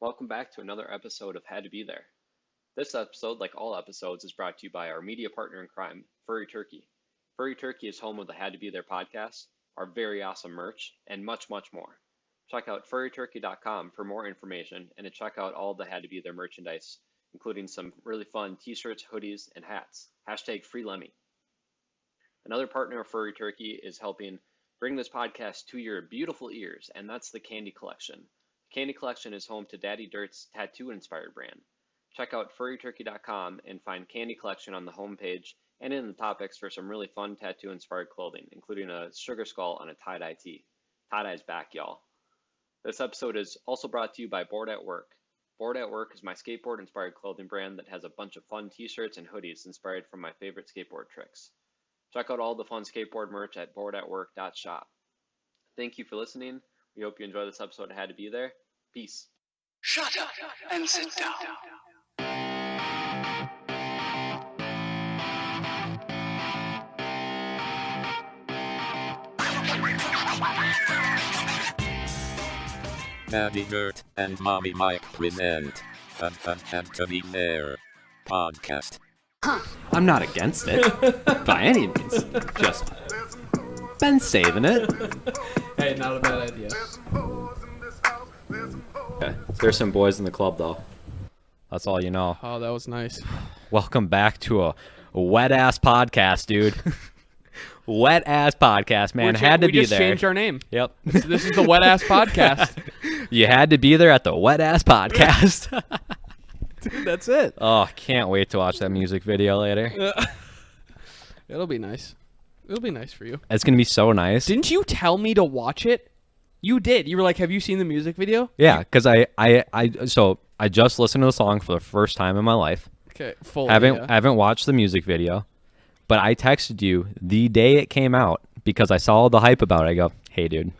Welcome back to another episode of Had to Be There. This episode, like all episodes, is brought to you by our media partner in crime, Furry Turkey. Furry Turkey is home of the Had to Be There podcast, our very awesome merch, and much, much more. Check out furryturkey.com for more information and to check out all the Had to Be There merchandise, including some really fun t-shirts, hoodies, and hats. Hashtag FreeLemmy. Another partner of Furry Turkey is helping bring this podcast to your beautiful ears, and that's the Candy Collection. Candy Collection is home to Daddy Dirt's tattoo-inspired brand. Check out furryturkey.com and find Candy Collection on the homepage and in the topics for some really fun tattoo-inspired clothing, including a sugar skull on a tie-dye tee. Tie-dye's back, y'all. This episode is also brought to you by Board at Work. Board at Work is my skateboard-inspired clothing brand that has a bunch of fun t-shirts and hoodies inspired from my favorite skateboard tricks. Check out all the fun skateboard merch at boardatwork.shop. Thank you for listening. We hope you enjoy this episode of Had to Be There. Peace. Shut up and sit down. Daddy Dirt and Mommy Mike present Had to Be There podcast. I'm not against it, by any means. Just been saving it. Hey, not a bad idea. Okay. There's some boys in the club, though. That's all you know. Oh, that was nice. Welcome back to a wet-ass podcast, dude. Wet-ass podcast, man. Had to be there. We just changed our name. Yep. This is the Wet Ass Podcast. You had to be there at the wet-ass podcast. Dude, that's it. Oh, can't wait to watch that music video later. It'll be nice. It'll be nice for you. It's going to be so nice. Didn't you tell me to watch it? You did. You were like, have you seen the music video? Yeah, because I just listened to the song for the first time in my life. Okay, fully. Haven't watched the music video, but I texted you the day it came out because I saw the hype about it. I go, hey, dude,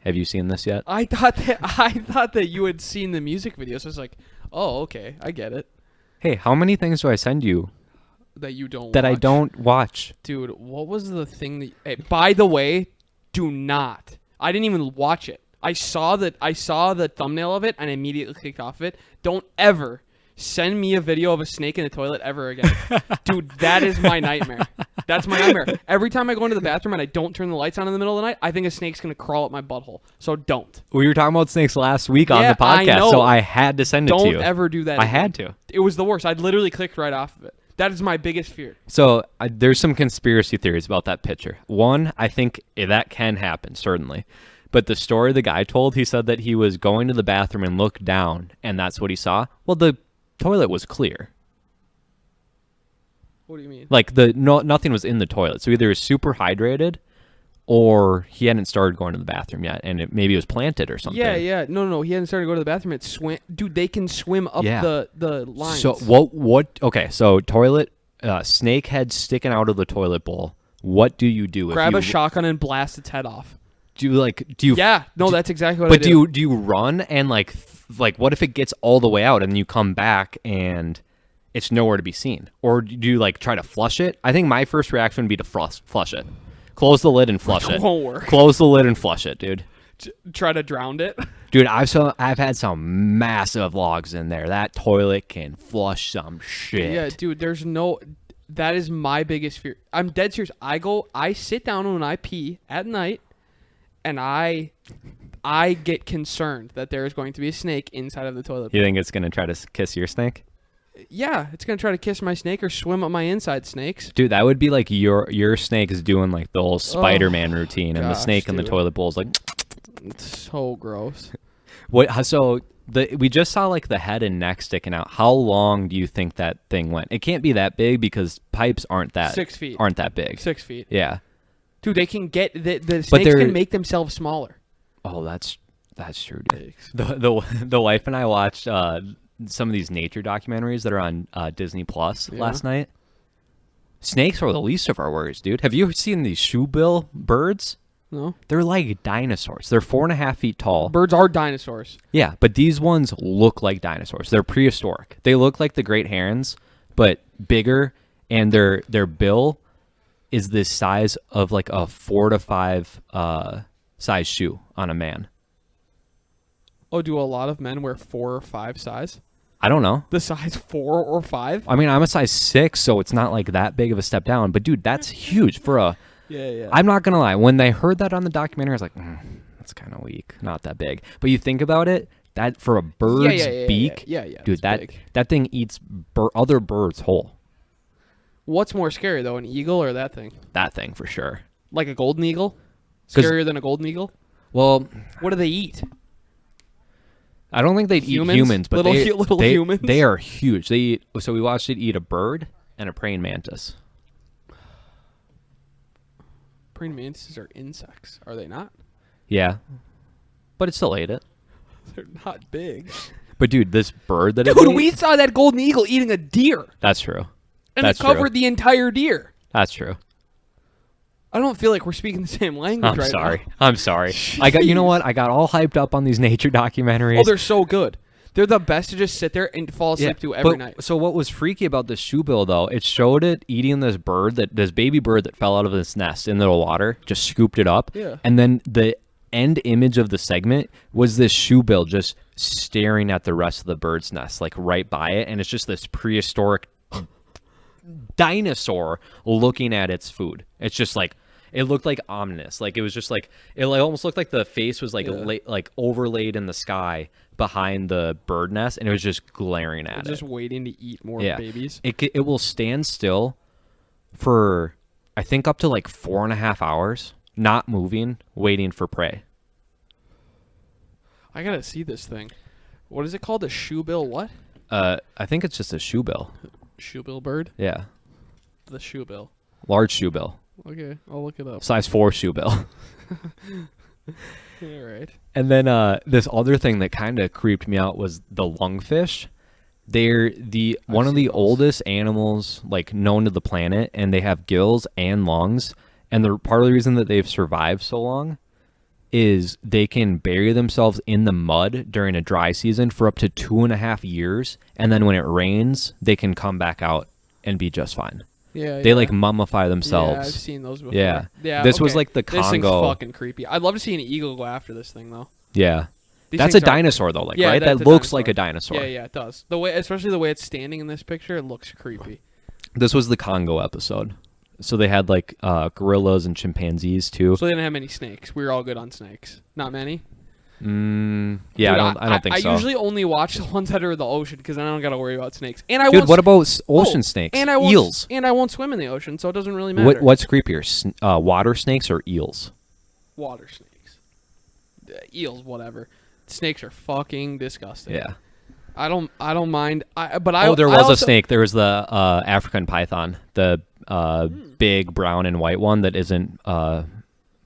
have you seen this yet? I thought that you had seen the music video, so I was like, oh, okay, I get it. Hey, how many things do I send you That you don't that watch. I don't watch? Dude, what was the thing that... Hey, by the way, do not. I didn't even watch it. I saw the thumbnail of it and immediately clicked off of it. Don't ever send me a video of a snake in the toilet ever again. Dude, that is my nightmare. That's my nightmare. Every time I go into the bathroom and I don't turn the lights on in the middle of the night, I think a snake's going to crawl up my butthole. So don't. We were talking about snakes last week on Yeah, the podcast, I know. so I had to send it to you. Don't ever do that I again. had to. It was the worst. I literally clicked right off of it. That is my biggest fear. So there's some conspiracy theories about that picture. One, I think that can happen, certainly. But the story the guy told, he said that he was going to the bathroom and looked down, and that's what he saw. Well, the toilet was clear. What do you mean? Like nothing was in the toilet. So either he was super hydrated, or he hadn't started going to the bathroom yet, and maybe it was planted or something. Yeah. No. He hadn't started to go to the bathroom. It swim. Dude, they can swim up the lines. So what? Okay, so toilet, snake head sticking out of the toilet bowl. What do you do? Grab a shotgun and blast its head off. Do you? Yeah. No, that's exactly what I But do. do you run and like what if it gets all the way out and you come back and it's nowhere to be seen? Or do you like try to flush it? I think my first reaction would be to flush it. Close the lid and flush it. Won't work. Close the lid and flush it, dude. Try to drown it. Dude, I've had some massive logs in there. That toilet can flush some shit. Yeah, dude, that is my biggest fear. I'm dead serious. I sit down when I pee at night and I get concerned that there is going to be a snake inside of the toilet. You think it's gonna try to kiss your snake? Yeah, it's gonna try to kiss my snake or swim up my inside snakes. Dude, that would be like your snake is doing like the whole Spider-Man routine, and the gosh, snake in the dude. toilet bowl is like. It's so gross. What? So we just saw like the head and neck sticking out. How long do you think that thing went? It can't be that big because pipes aren't that 6 feet. Aren't that big? 6 feet. Yeah. Dude, they can get the snakes can make themselves smaller. Oh, that's true, dude. The wife and I watched some of these nature documentaries that are on Disney Plus last night. Snakes are the least of our worries, dude. Have you seen these shoebill birds? No. They're like dinosaurs. They're 4.5 feet tall. Birds are dinosaurs. Yeah, but these ones look like dinosaurs. They're prehistoric. They look like the great herons, but bigger, and their bill is the size of like a 4 to 5 size shoe on a man. Oh, do a lot of men wear 4 or 5 size? I don't know. The size 4 or 5? I mean, I'm a size 6, so it's not like that big of a step down. But dude, that's huge for a. Yeah. I'm not gonna lie. When they heard that on the documentary, I was like, that's kind of weak. Not that big. But you think about it, that for a bird's beak, dude, that thing eats other birds whole. What's more scary though, an eagle or that thing? That thing for sure. Like a golden eagle? Scarier than a golden eagle? Well, what do they eat? I don't think they'd eat humans, but little humans. They are huge. They eat. So we watched it eat a bird and a praying mantis. Praying mantises are insects, are they not? Yeah, but it still ate it. They're not big. But dude, this bird that dude, we saw that golden eagle eating a deer. That's true. And it covered the entire deer. That's true. I don't feel like we're speaking the same language right now. I'm sorry. You know what? I got all hyped up on these nature documentaries. Oh, they're so good. They're the best to just sit there and fall asleep to every night. So what was freaky about this shoebill though? It showed it eating this baby bird that fell out of this nest in the water, just scooped it up. Yeah. And then the end image of the segment was this shoebill just staring at the rest of the bird's nest, like right by it, and it's just this prehistoric dinosaur looking at its food. It's just like it looked like ominous. Like it was just like it almost looked like the face was like like overlaid in the sky behind the bird nest, and it was just glaring at it. Just waiting to eat more babies. It will stand still for I think up to like 4.5 hours, not moving, waiting for prey. I gotta see this thing. What is it called? A shoebill what? I think it's just a shoebill. Shoebill bird? Yeah. The shoebill. Large shoebill. Okay, I'll look it up. Size 4 shoebill. All right. And then this other thing that kind of creeped me out was the lungfish. They're one of the oldest animals like known to the planet, and they have gills and lungs. And part of the reason that they've survived so long is they can bury themselves in the mud during a dry season for up to 2.5 years, and then when it rains, they can come back out and be just fine. Yeah, they like mummify themselves. Yeah, I've seen those before. Yeah. This was like the Congo. This thing's fucking creepy. I'd love to see an eagle go after this thing though. Yeah. That's a dinosaur though, like right? That looks like a dinosaur. Yeah, it does. Especially the way it's standing in this picture, it looks creepy. This was the Congo episode. So they had like gorillas and chimpanzees too. So they didn't have many snakes. We were all good on snakes. Not many. Yeah, Dude, I don't think so. I usually only watch the ones that are in the ocean because I don't got to worry about snakes. And what about ocean snakes? And eels. And I won't swim in the ocean, so it doesn't really matter. What's creepier, water snakes or eels? Water snakes. Eels, whatever. Snakes are fucking disgusting. Yeah. I don't mind. There was a snake. There was the African python, the big brown and white one that isn't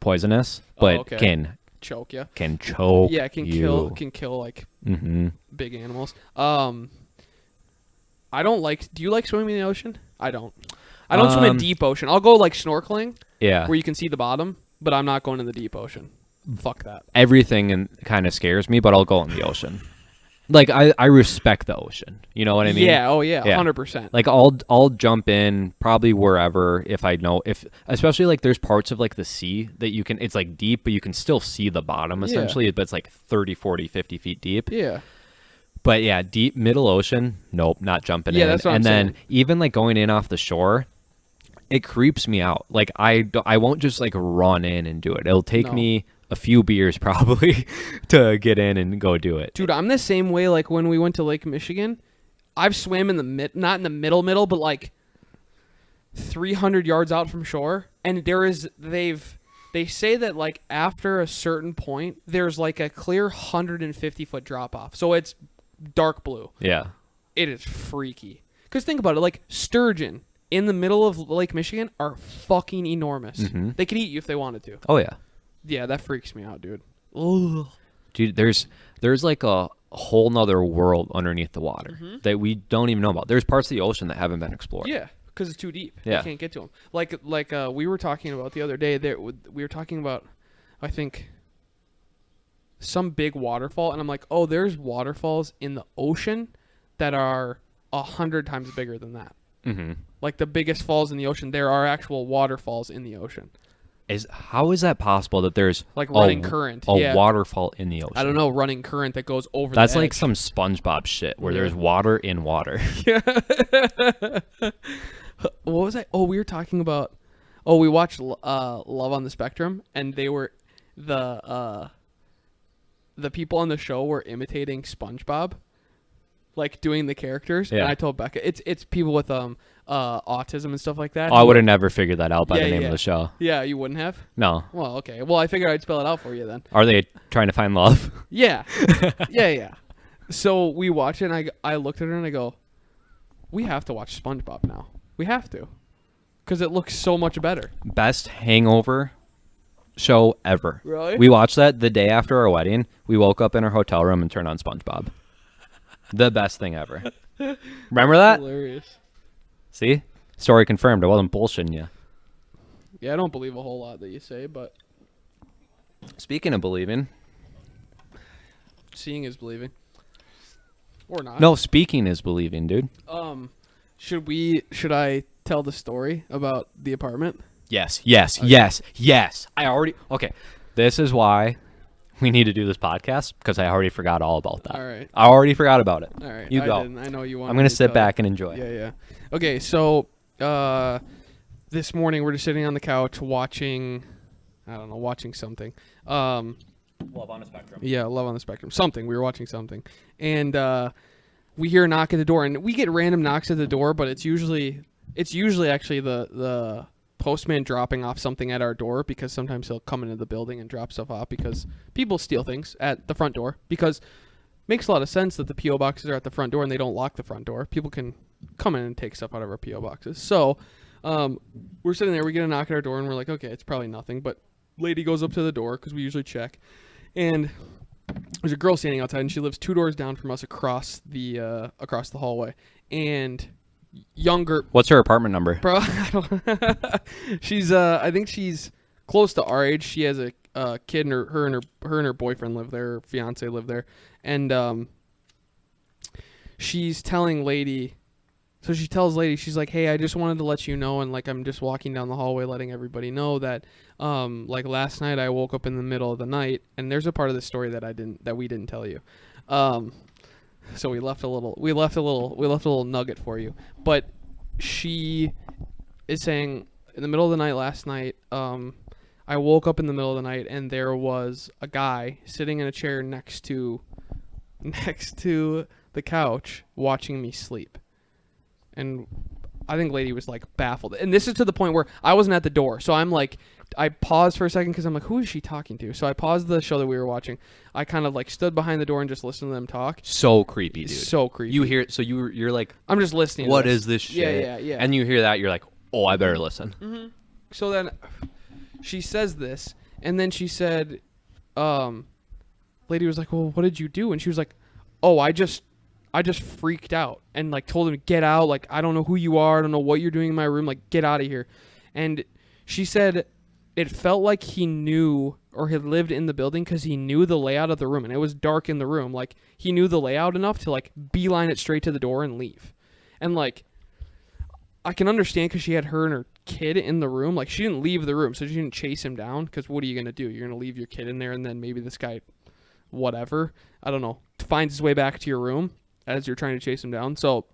poisonous, but can choke you. Can choke. Yeah, can kill like big animals. I don't like. Do you like swimming in the ocean? I don't. I don't swim in deep ocean. I'll go like snorkeling. Yeah. Where you can see the bottom, but I'm not going in the deep ocean. Fuck that. Everything kind of scares me, but I'll go in the ocean. Like I respect the ocean. You know what I mean? Yeah. Oh yeah. 100%. Like I'll jump in probably wherever if I know especially like there's parts of like the sea that you can it's like deep but you can still see the bottom essentially but it's like 30, 40, 50 feet deep. Yeah. But yeah, deep middle ocean, nope, not jumping in. Yeah, that's what I'm saying. Then even like going in off the shore, it creeps me out. Like I won't just like run in and do it. It'll take me a few beers probably to get in and go do it. Dude, I'm the same way. Like when we went to Lake Michigan, I've swam in the not in the middle, but like 300 yards out from shore. And they say that like after a certain point, there's like a clear 150-foot drop off. So it's dark blue. Yeah. It is freaky. Because think about it, like sturgeon in the middle of Lake Michigan are fucking enormous. Mm-hmm. They could eat you if they wanted to. Oh yeah. Yeah, that freaks me out, dude. Ugh. Dude, there's like a whole nother world underneath the water that we don't even know about. There's parts of the ocean that haven't been explored. Yeah, because it's too deep. Yeah. You can't get to them. Like we were talking about the other day. We were talking about, I think, some big waterfall, and I'm like, oh, there's waterfalls in the ocean that are 100 times bigger than that. Mm-hmm. Like the biggest falls in the ocean, there are actual waterfalls in the ocean. How is that possible that there's Like running current. a Yeah. waterfall in the ocean? I don't know, running current that goes over That's the like edge. some SpongeBob shit where Yeah. there's water in water. What was I? Oh, we were talking about. Oh, we watched Love on the Spectrum, and they were the people on the show were imitating SpongeBob, like doing the characters. Yeah. And I told Becca, it's people with autism and stuff like that. Oh, I would have never figured that out by Yeah, the name yeah. of the show. Yeah, you wouldn't have. No. Well, okay. Well, I figured I'd spell it out for you then. Are they trying to find love? Yeah, yeah. So we watch it, and I looked at her and I go, "We have to watch SpongeBob now. We have to, because it looks so much better." Best hangover show ever. Really? We watched that the day after our wedding. We woke up in our hotel room and turned on SpongeBob. The best thing ever. Remember that? Hilarious. See? Story confirmed. I wasn't bullshitting you. Yeah, I don't believe a whole lot that you say, but Speaking of believing. seeing is believing. Or not. No, speaking is believing, dude. Should I tell the story about the apartment? Yes. Okay. This is why we need to do this podcast, because I already forgot all about that. All right. I already forgot about it. All right. You I go. didn't. I know you want. I'm going to sit back and enjoy. Yeah. Okay, so this morning we're just sitting on the couch watching, I don't know, watching something. Love on a spectrum. Yeah, Love on the Spectrum. Something. We were watching something. And we hear a knock at the door, and we get random knocks at the door, but it's usually actually the postman dropping off something at our door, because sometimes he'll come into the building and drop stuff off because people steal things at the front door, because it makes a lot of sense that the P.O. boxes are at the front door and they don't lock the front door. People can come in and take stuff out of our P.O. boxes. So we're sitting there, we get a knock at our door, and we're like, okay, it's probably nothing, but lady goes up to the door because we usually check, and there's a girl standing outside, and she lives 2 doors down from us across the hallway, and younger. What's her apartment number? Bro, I don't she's I think she's close to our age. She has a kid, and her and her boyfriend live there, her fiance live there, and she's telling lady. So she tells lady, she's like, "Hey, I just wanted to let you know, and like I'm just walking down the hallway letting everybody know that like last night I woke up in the middle of the night, and there's a part of the story that we didn't tell you. So we left a little nugget for you. But she is saying, in the middle of the night last night, I woke up in the middle of the night, and there was a guy sitting in a chair next to the couch watching me sleep. And I think lady was like baffled. And this is to the point where I wasn't at the door. So I'm like, I paused for a second because I'm like, who is she talking to? So I paused the show that we were watching. I kind of like stood behind the door and just listened to them talk. So creepy, dude. So creepy. You hear it, so you're like, I'm just listening. what to is this shit? Yeah. And you hear that, you're like, oh, I better listen. Mm-hmm. So then she says this, and then she said, lady was like, well, what did you do? And she was like, oh, I just freaked out and like told him to get out. Like, I don't know who you are. I don't know what you're doing in my room. Like, get out of here. And she said it felt like he knew or had lived in the building because he knew the layout of the room, and it was dark in the room. Like, he knew the layout enough to like beeline it straight to the door and leave. And like, I can understand because she had her and her kid in the room. Like, she didn't leave the room, so she didn't chase him down, because what are you going to do? You're going to leave your kid in there, and then maybe this guy, whatever, I don't know, finds his way back to your room as you're trying to chase him down. So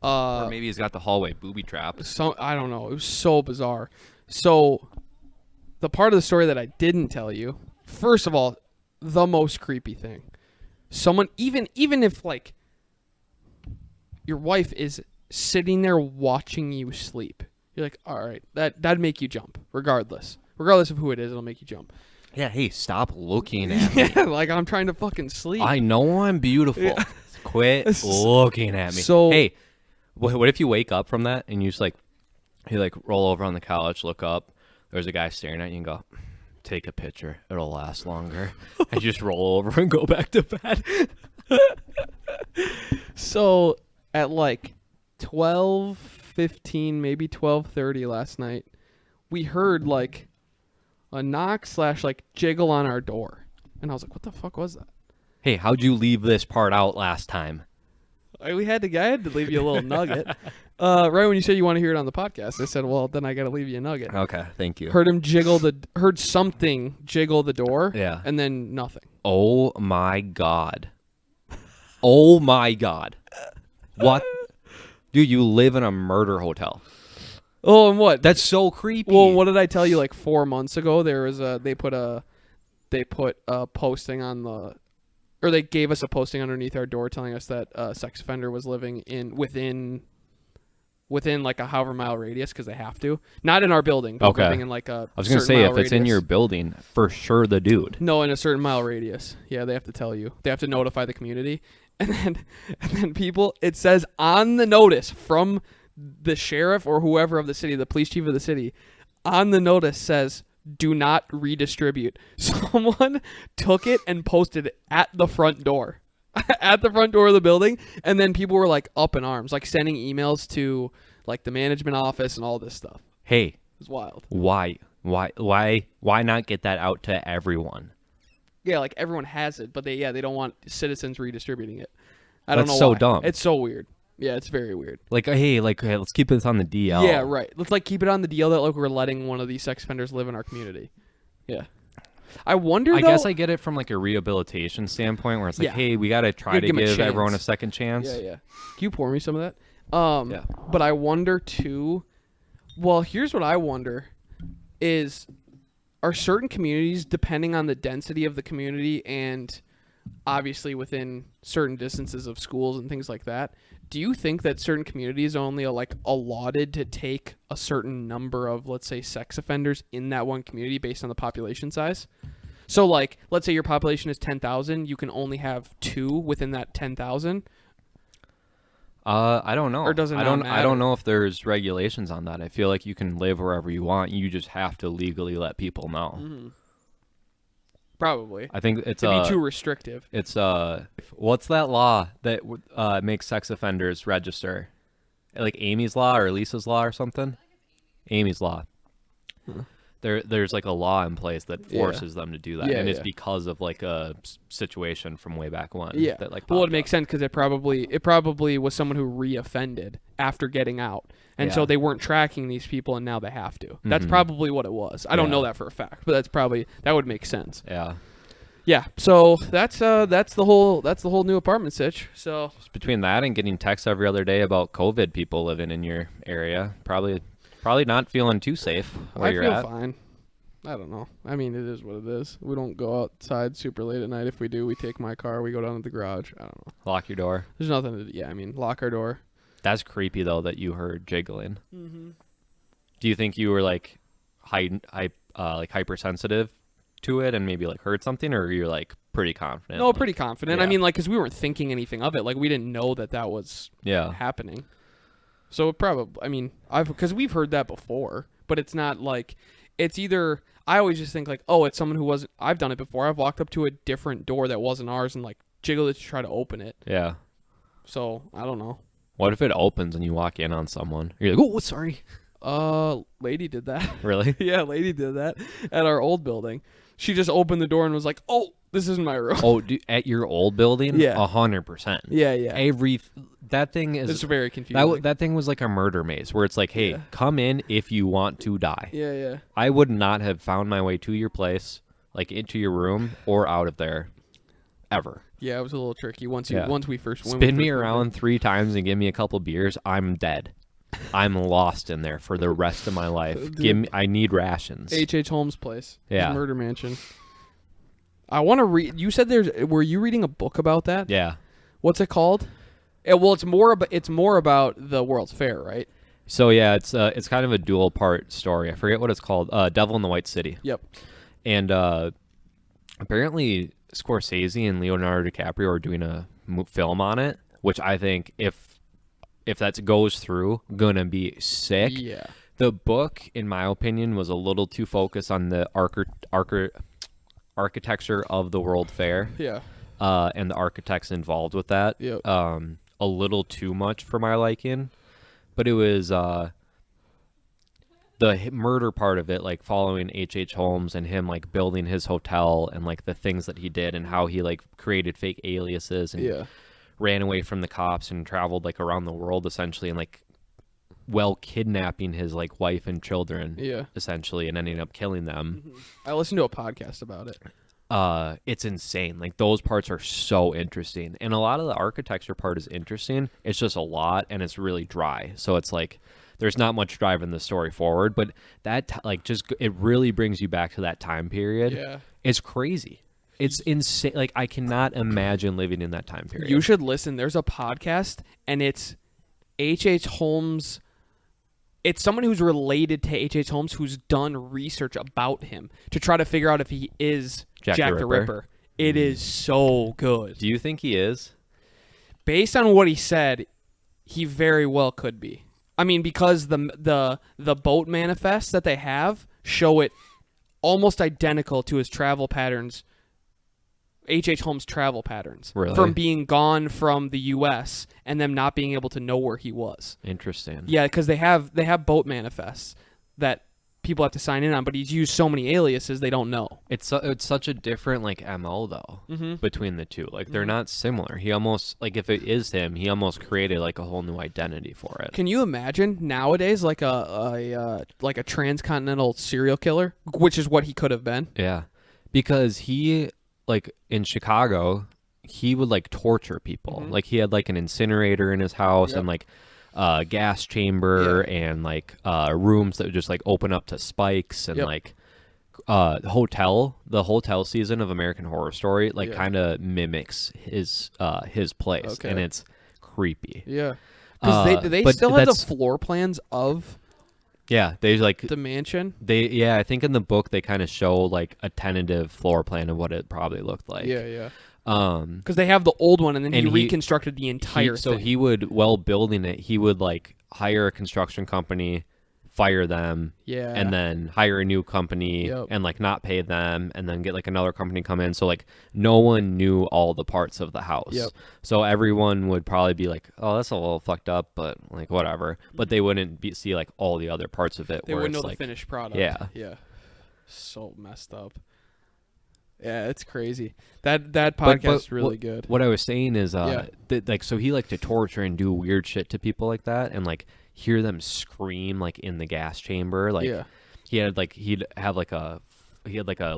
Or maybe he's got the hallway booby trap. So I don't know. It was so bizarre. So the part of the story that I didn't tell you, first of all, the most creepy thing. Someone, even if like your wife is sitting there watching you sleep, you're like, all right, that'd make you jump, regardless of who it is, it'll make you jump. Yeah, hey, stop looking at me. Yeah, like I'm trying to fucking sleep. I know I'm beautiful. Yeah. Quit looking at me. So- hey, what if you wake up from that and you just like, you like roll over on the couch, look up, there's a guy staring at you and go, take a picture, it'll last longer. And you just roll over and go back to bed. So at like 12:15, maybe 12:30 last night, we heard like a knock / like jiggle on our door. And I was like, what the fuck was that? Hey, how'd you leave this part out last time? I had to leave you a little nugget. Right when you said you want to hear it on the podcast, I said, well, then I got to leave you a nugget. Okay, thank you. Heard something jiggle the door. Yeah. And then nothing. Oh my god. Oh my god. What? Dude, you live in a murder hotel. Oh, and what? That's so creepy. Well, what did I tell you? Like 4 months ago, there was they put a posting on the, or they gave us a posting underneath our door telling us that a sex offender was living within like a however mile radius, because they have to, not in our building, but living in like a. I was gonna say, if it's in your building, for sure the dude. No, in a certain mile radius. Yeah, they have to tell you. They have to notify the community, and then people. It says on the notice from the sheriff or whoever of the city, the police chief of the city, on the notice says, "Do not redistribute." Someone took it and posted it at the front door. At the front door of the building, and then people were like up in arms, like sending emails to like the management office and all this stuff. Hey, It was wild. why not get that out to everyone? Yeah, like everyone has it, but they don't want citizens redistributing it. I don't know That's so why. dumb. It's so weird. Yeah, it's very weird. Like, hey, let's keep this on the DL. Yeah, right. Let's like keep it on the deal that like we're letting one of these sex offenders live in our community. Yeah. I wonder. I guess I get it from like a rehabilitation standpoint, where it's like, Yeah. hey, we gotta try You to gotta give 'em a give everyone a chance. second chance. Yeah, yeah. Can you pour me some of that? Yeah. But I wonder too. Well, here's what I wonder: is are certain communities, depending on the density of the community and obviously within certain distances of schools and things like that, do you think that certain communities are only like allotted to take a certain number of, let's say, sex offenders in that one community based on the population size? So like, let's say your population is 10,000, you can only have 2 within that 10,000. I don't know. Or does it I not don't matter? know if there's regulations on that. I feel like you can live wherever you want. You just have to legally let people know. Mm-hmm. Probably. I think it's It'd be too restrictive. It's what's that law that makes sex offenders register? Like Amy's law or Lisa's law or something? Amy's law. There's like a law in place that forces them to do that, Yeah, and it's yeah. because of like a situation from way back when. Yeah. That, like, Well, it popped makes up. sense because it probably was someone who reoffended after getting out, and so Yeah. they weren't tracking these people, and now they have to. That's Mhm. probably what it was. I don't know Yeah. that for a fact, but that would make sense. Yeah. Yeah. So that's the whole new apartment sitch. So Just between that and getting texts every other day about COVID people living in your area, probably not feeling too safe where I you're feel at. fine. I don't know. I mean, it is what it is. We don't go outside super late at night. If we do, we take my car. We go down to the garage. I don't know. Lock your door. There's nothing to do. Yeah, I mean, lock our door. That's creepy though that you heard jiggling. Mm-hmm. Do you think you were like hypersensitive to it and maybe like heard something, or you're like pretty confident? No, like, pretty confident. I yeah. mean, like, because we weren't thinking anything of it. Like, we didn't know that was Yeah. happening. So it probably, I mean, because we've heard that before, but it's not like, it's either, I always just think like, oh, it's someone who wasn't, I've done it before. I've walked up to a different door that wasn't ours and like jiggled it to try to open it. Yeah. So I don't know. What if it opens and you walk in on someone? You're like, oh, sorry. Lady did that. Really? Yeah, lady did that at our old building. She just opened the door and was like, oh, this isn't my room. Oh, at your old building? Yeah. 100%. Yeah, yeah. That thing is. It's very confusing. That thing was like a murder maze where it's like, hey, Yeah. come in if you want to die. Yeah, yeah. I would not have found my way to your place, like into your room or out of there, ever. Yeah, it was a little tricky once Yeah. we first when we Spin me first moved in. around 3 times and give me a couple beers. I'm dead. I'm lost in there for the rest of my life. Dude. I need rations. H.H. Holmes' place. His Yeah. murder mansion. I want to read. You said were you reading a book about that? Yeah. What's it called? Well, it's more about the World's Fair, right? So yeah, it's kind of a dual part story. I forget what it's called. Devil in the White City. Yep. And apparently Scorsese and Leonardo DiCaprio are doing a film on it, which I think if that goes through, gonna be sick. Yeah. The book, in my opinion, was a little too focused on the architecture of the World Fair. Yeah. And the architects involved with that. Yep. A little too much for my liking. But it was the murder part of it, like following H.H. Holmes and him like building his hotel and like the things that he did and how he like created fake aliases and Yeah. ran away from the cops and traveled like around the world essentially and like kidnapping his like wife and children, Yeah. essentially, and ending up killing them. I listened to a podcast about it. It's insane. Like those parts are so interesting, and a lot of the architecture part is interesting. It's just a lot, and it's really dry. So it's like there's not much driving the story forward, but that it really brings you back to that time period. Yeah. It's crazy. It's insane. Like I cannot imagine living in that time period. You should listen. There's a podcast, and it's H.H. Holmes. It's someone who's related to H.H. Holmes who's done research about him to try to figure out if he is Jack the Ripper. It is so good. Do you think he is? Based on what he said, he very well could be. I mean, because the boat manifests that they have show it almost identical to his travel patterns. H.H. Holmes' travel patterns. Really? From being gone from the U.S. and them not being able to know where he was. Interesting. Yeah, because they have boat manifests that people have to sign in on, but he's used so many aliases they don't know. It's such a different like MO though between the two. Like they're not similar. He almost like if it is him, he almost created like a whole new identity for it. Can you imagine nowadays like a transcontinental serial killer, which is what he could have been? Yeah, because he like in Chicago, he would like torture people. Like he had like an incinerator in his house and like gas chamber and like rooms that would just like open up to spikes and like the hotel season of American Horror Story like kind of mimics his place and it's creepy. Yeah, because they still have the floor plans of they like the mansion. I think in the book they kind of show like a tentative floor plan of what it probably looked like. Because they have the old one, and then he reconstructed the entire thing. So he would, while building it, he would like hire a construction company, fire them, and then hire a new company and like not pay them, and then get like another company come in. So like no one knew all the parts of the house. So everyone would probably be like, "Oh, that's a little fucked up," but like whatever. But they wouldn't see like all the other parts of it. They wouldn't know like, the finished product. Yeah. So messed up. Yeah, it's crazy. That podcast is really good. What I was saying is, like, so he liked to torture and do weird shit to people like that, and like hear them scream like in the gas chamber. Like he had like he had like a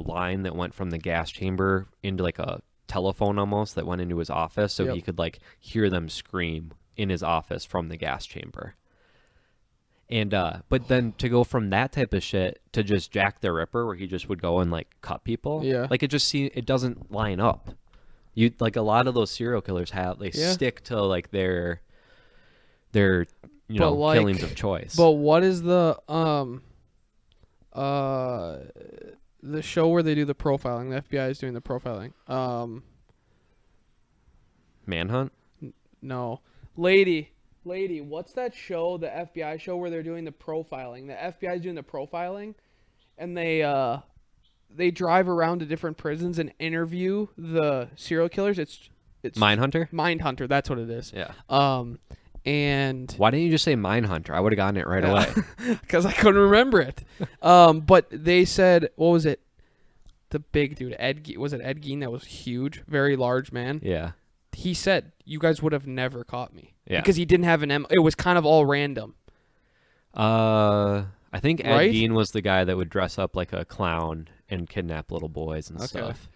line that went from the gas chamber into like a telephone almost that went into his office, so he could like hear them scream in his office from the gas chamber. And but then to go from that type of shit to just Jack the Ripper, where he just would go and like cut people, like it doesn't line up. You like a lot of those serial killers stick to like their killings of choice. But what is the show where they do the profiling? The FBI is doing the profiling. Manhunt? No, lady, what's that show? The FBI show where they're doing the profiling. The FBI is doing the profiling, and they drive around to different prisons and interview the serial killers. It's Mindhunter? Mindhunter, that's what it is. Yeah. And why didn't you just say Mindhunter? I would have gotten it right away. Because I couldn't remember it. But they said, what was it? The big dude, was it Ed Gein? That was huge, very large man. Yeah. He said, "You guys would have never caught me." Yeah. Because he didn't have an It was kind of all random. I think Ed Gein was the guy that would dress up like a clown and kidnap little boys and stuff.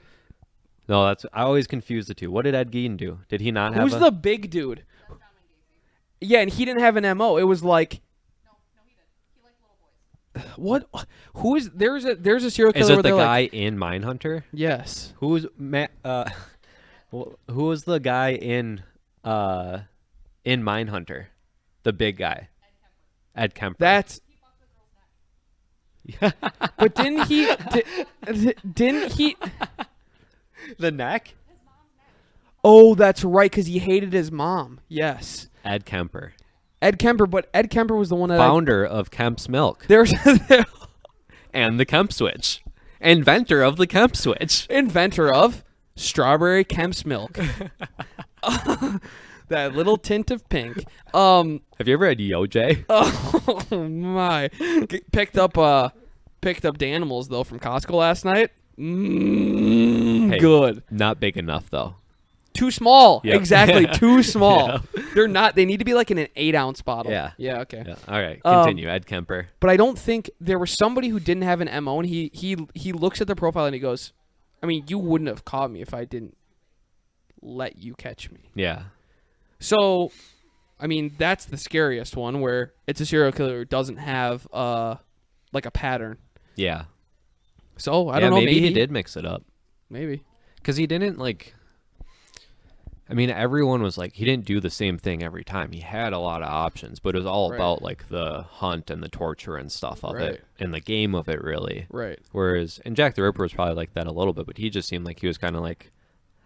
No, I always confuse the two. What did Ed Gein do? Did he not have Who's the big dude? Yeah, and he didn't have an MO. It was like No, he did. He liked little boys. what? Who is there's a serial killer Is it where the they're guy like, in Mindhunter? yes. Who was the guy in Mindhunter? The big guy. Ed Kemper. That's He fucked the girl's neck. but didn't he didn't he the neck? His mom's neck. Oh, that's right, because he hated his mom. Yes. Ed Kemper. Ed Kemper, but Ed Kemper was the one that Founder of Kemp's Milk. there's And the Kemp Switch. Inventor of the Kemp Switch. inventor of strawberry Kemp's milk. That little tint of pink. Have you ever had Yoj? Oh my! Picked up Danimals though from Costco last night. Hey, Good. Not big enough though. Too small. Yep. Exactly. Yeah. Too small. Yeah. They're not. They need to be like in an 8-ounce bottle. Yeah. Yeah. Okay. Yeah. All right. Continue, Ed Kemper. But I don't think there was somebody who didn't have an MO, and he looks at the profile and he goes, I mean, you wouldn't have caught me if I didn't let you catch me. Yeah. So, I mean, that's the scariest one, where it's a serial killer who doesn't have like a pattern. Yeah. So I don't know. Maybe he did mix it up. Maybe. Because he didn't like. I mean, everyone was like, he didn't do the same thing every time. He had a lot of options, but it was all Right. about like the hunt and the torture and stuff of Right. it and the game of it, really. Right. Whereas, and Jack the Ripper was probably like that a little bit, but he just seemed like he was kind of like,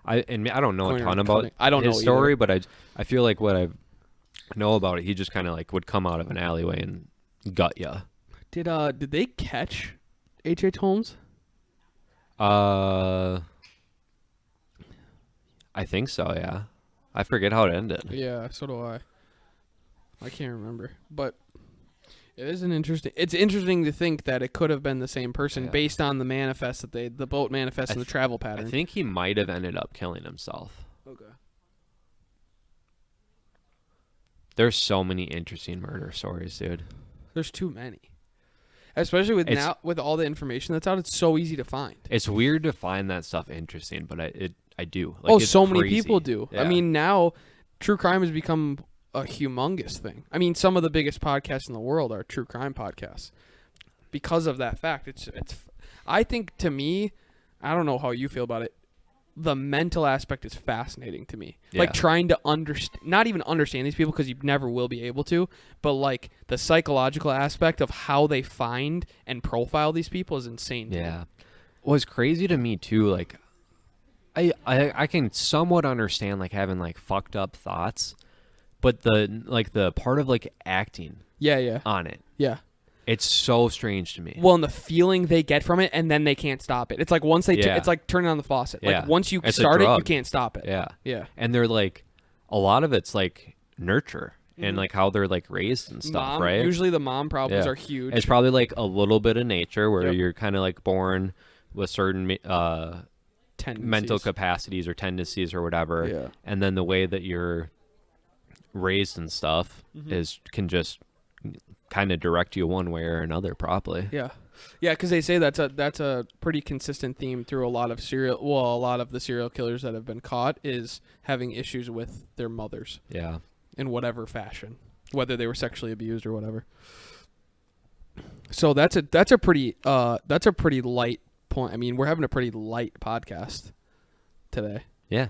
I don't know a Going ton around about cutting. I don't his know story, either. but I feel like what I know about it, he just kind of like would come out of an alleyway and gut ya. Did they catch H.H. Holmes? I think so, yeah. I forget how it ended. Yeah, so do I. I can't remember, but it is interesting. It's interesting to think that it could have been the same person Yeah. based on the manifest that the boat manifest and the travel I pattern. think he might have ended up killing himself. Okay. There's so many interesting murder stories, dude. There's too many, especially with It's- now with all the information that's out. It's so easy to find. It's weird to find that stuff interesting, but I do. Like, Oh, it's so many crazy. people do. I Yeah. mean, now true crime has become a humongous thing. I mean, some of the biggest podcasts in the world are true crime podcasts because of that fact. It's. I think, to me, I don't know how you feel about it. The mental aspect is fascinating to me. Like Yeah. trying to understand, not even understand these people because you never will be able to, but like the psychological aspect of how they find and profile these people is insane. To me. Yeah. What's crazy to me too, like I can somewhat understand like having like fucked up thoughts, but the part of like acting Yeah, yeah, on it, yeah. it's so strange to me. Well, and the feeling they get from it, and then they can't stop it. It's like once they, Yeah. it's like turning on the faucet. Yeah. Like once you It's a start it, you drug. can't stop it. Yeah. Yeah. And they're like, a lot of it's like nurture and like how they're like raised and stuff, Mom, right? Usually the mom problems Yeah. are huge. It's probably like a little bit of nature where Yep. you're kind of like born with certain Tendencies. mental capacities or tendencies or whatever, Yeah. and then the way that you're raised and stuff can just kind of direct you one way or another, probably. Yeah, yeah, because they say that's a pretty consistent theme through a lot of the serial killers that have been caught is having issues with their mothers Yeah. in whatever fashion, whether they were sexually abused or whatever. So that's a pretty light point. I mean, we're having a pretty light podcast today. Yeah.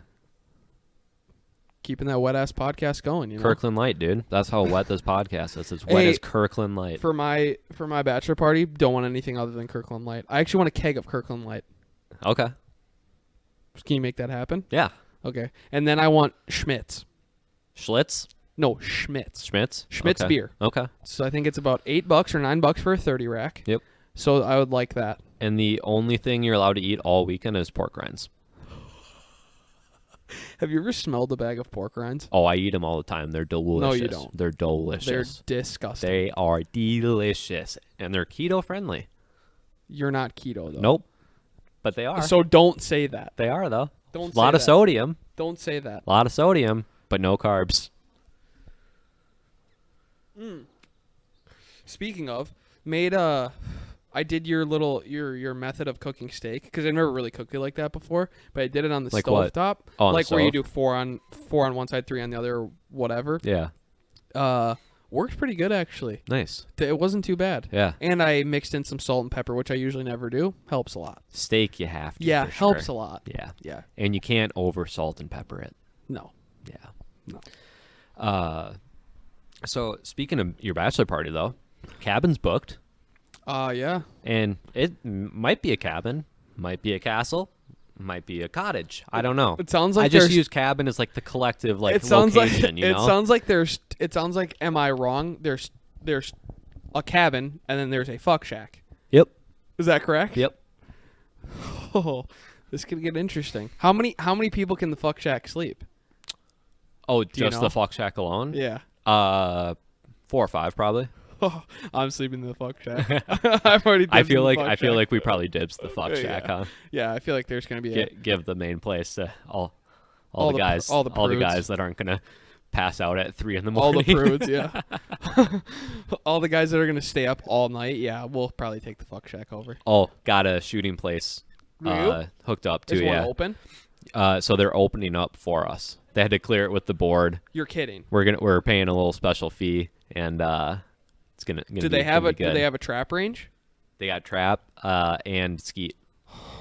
Keeping that wet ass podcast going, you know. Kirkland Light, dude. That's how wet this podcast is. It's wet Hey, as Kirkland Light. For my bachelor party, don't want anything other than Kirkland Light. I actually want a keg of Kirkland Light. Okay. Can you make that happen? Yeah. Okay. And then I want Schmitz. Schlitz? No, Schmitz. Schmitz? Schmitz Okay. beer. Okay. So I think it's about $8 or $9 for a 30 rack. Yep. So I would like that. And the only thing you're allowed to eat all weekend is pork rinds. Have you ever smelled a bag of pork rinds? Oh, I eat them all the time. They're delicious. No, you don't. They're delicious. They're disgusting. They are delicious. And they're keto friendly. You're not keto though. Nope. But they are. So don't say that. They are, though. Don't A lot say of that. sodium. Don't say that. A lot of sodium, but no carbs. Speaking of, I did your method of cooking steak because I never really cooked it like that before, but I did it on the Like what? stovetop, Oh, on the like where you stove? do four on one side, three on the other, or whatever. Yeah. Worked pretty good actually. Nice. It wasn't too bad. Yeah. And I mixed in some salt and pepper, which I usually never do. Helps a lot. Steak, you have to. Yeah, for helps sure. a lot. Yeah. Yeah. And you can't over salt and pepper it. No. Yeah. No. So speaking of your bachelor party, though, cabin's booked. Yeah. And it might be a cabin, might be a castle, might be a cottage. I don't know. It sounds like I just there's- use cabin as like the collective like It sounds location, like you know? it sounds like am I wrong? There's a cabin and then there's a fuck shack. Yep. Is that correct? Yep. Oh, this could get interesting. How many people can the fuck shack sleep? Oh, you just know? the fuck shack alone? Yeah. 4 or 5 probably. Oh, I'm sleeping in the fuck shack. I've already. I dibs feel in the like fuck shack. like we probably dibs the fuck shack, Yeah. huh? Yeah, I feel like there's gonna be Give the main place to all All the guys, all the prudes. guys that aren't gonna pass out at 3 in the All morning. the prudes, yeah. All the guys that are gonna stay up all night, yeah. We'll probably take the fuck shack over. Oh, got a shooting place hooked up too. Is one Yeah. open? So they're opening up for us. They had to clear it with the board. You're kidding. We're paying a little special fee, and it's gonna. Do they have a trap range? They got trap and skeet.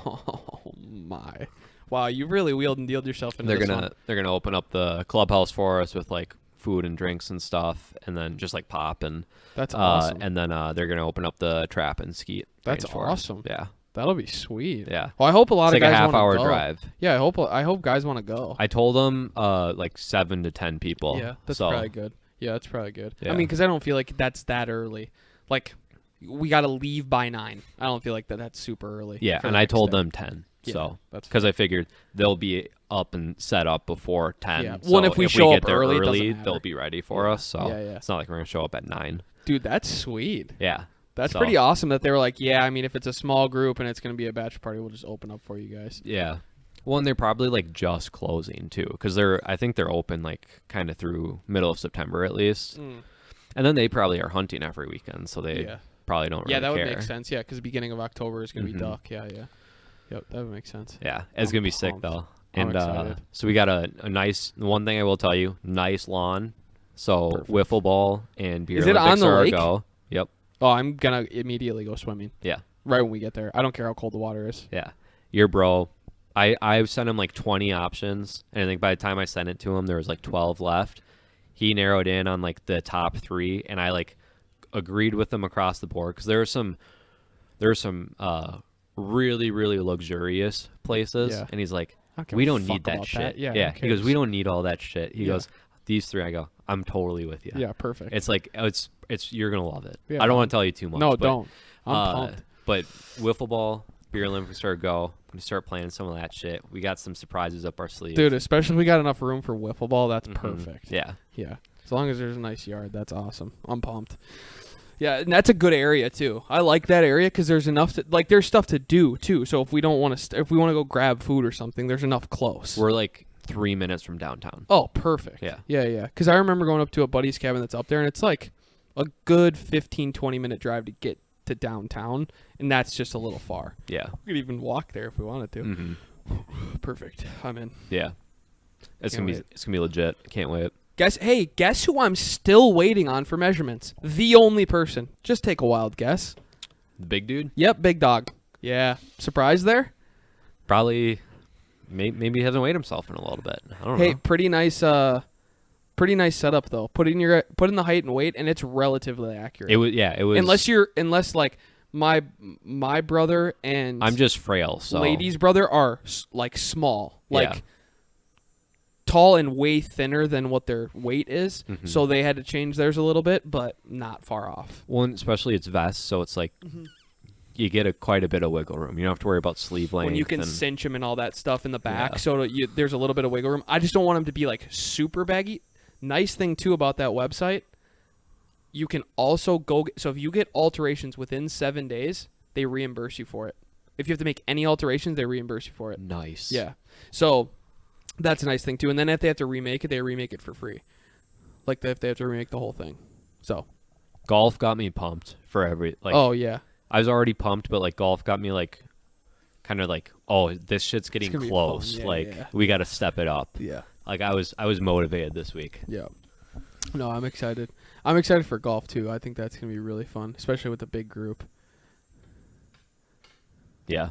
Oh my! Wow, you really wheeled and dealed yourself into this one. They're gonna open up the clubhouse for us with like food and drinks and stuff, and then just like pop and That's awesome. And then they're gonna open up the trap and skeet. That's range for us. awesome. Yeah. That'll be sweet. Yeah. Well, I hope a lot It's of like a guys half-hour wanna go. drive. Yeah, I hope guys want to go. I told them like 7 to 10 people. Yeah, that's so, probably good. Yeah, that's probably good. Yeah. I mean, because I don't feel like that's that early. Like, we got to leave by 9. I don't feel like that's super early. Yeah, for and the I next told day. them 10. Yeah, So that's because I figured they'll be up and set up before 10. Yeah. So Well, if we show get up there early, it doesn't matter. they'll be ready for Yeah. us. So Yeah, yeah. it's not like we're gonna show up at 9. Dude, that's sweet. Yeah. That's So- pretty awesome that they were like, yeah, I mean, if it's a small group and it's going to be a bachelor party, we'll just open up for you guys. Yeah. Well, and they're probably like just closing too, because I think they're open like kind of through middle of September at least, and then they probably are hunting every weekend, so they Yeah. probably don't. Yeah, really that would care. make sense. Yeah, because beginning of October is going to Mhm. be duck. Yeah, yeah. Yep, that would make sense. Yeah, it's I'm gonna be sick pumped. though. I'm And excited. so we got a nice. One thing I will tell you, nice lawn. So Perfect. wiffle ball and beer Is it Olympics on the are a lake? go. Yep. Oh, I'm going to immediately go swimming Yeah. right when we get there. I don't care how cold the water is. Yeah. Your bro. I sent him like 20 options, and I think by the time I sent it to him, there was like 12 left. He narrowed in on like the top 3, and I like agreed with him across the board because there are some really really luxurious places, Yeah. and he's like, I don't give we a don't fuck need that about shit. that. Yeah, yeah. who He goes, we cares? don't need all that shit. He Yeah. goes, these 3. I go, I'm totally with you. Yeah, perfect. It's like it's you're gonna love it. Yeah, I don't man. want to tell you too much. No, but, don't. I'm pumped. But wiffle ball, beer Olympics are a go. I'm gonna start playing some of that shit. We got some surprises up our sleeve. Dude, especially if we got enough room for wiffle ball, that's Mhm. perfect. Yeah. Yeah. As long as there's a nice yard, that's awesome. I'm pumped. Yeah, and that's a good area too. I like that area because there's enough to like. There's stuff to do too. So if we don't want to, if we want to go grab food or something, there's enough close. We're like 3 minutes from downtown. Oh, perfect. Yeah. Yeah, yeah. Because I remember going up to a buddy's cabin that's up there, and it's like a good 15, 20-minute drive to get to downtown, and that's just a little far. Yeah. We could even walk there if we wanted to. hmm Perfect. I'm in. Yeah. It's Can't gonna wait. be legit. Can't wait. Guess who I'm still waiting on for measurements? The only person. Just take a wild guess. The big dude Yep, big dog. Yeah. Surprise there? probably maybe he hasn't weighed himself in a little bit. I don't Hey, know. pretty nice setup though. Put in the height and weight, and it's relatively accurate. It was unless like my brother and I'm just frail, so lady's brother are like small, like Yeah. tall and way thinner than what their weight is. Mhm. So they had to change theirs a little bit, but not far off. one, especially it's vest, so it's like you get quite a bit of wiggle room. You don't have to worry about sleeve length. When you can and, cinch them and all that stuff in the back, Yeah. so there's a little bit of wiggle room. I just don't want them to be like super baggy. Nice thing too about that website, you can also so if you get alterations within 7 days, they reimburse you for it. If you have to make any alterations, they reimburse you for it. nice. Yeah, so that's a nice thing too. And then if they have to remake it, they remake it for free. Like if they have to remake the whole thing. So Golf got me pumped for oh yeah, I was already pumped, but like golf got me like kind of like, oh, this shit's getting gonna be close. fun. Yeah, like yeah. we got to step it up. yeah, Like I was motivated this week. yeah. No, I'm excited. I'm excited for golf too. I think that's gonna be really fun, especially with the big group. Yeah.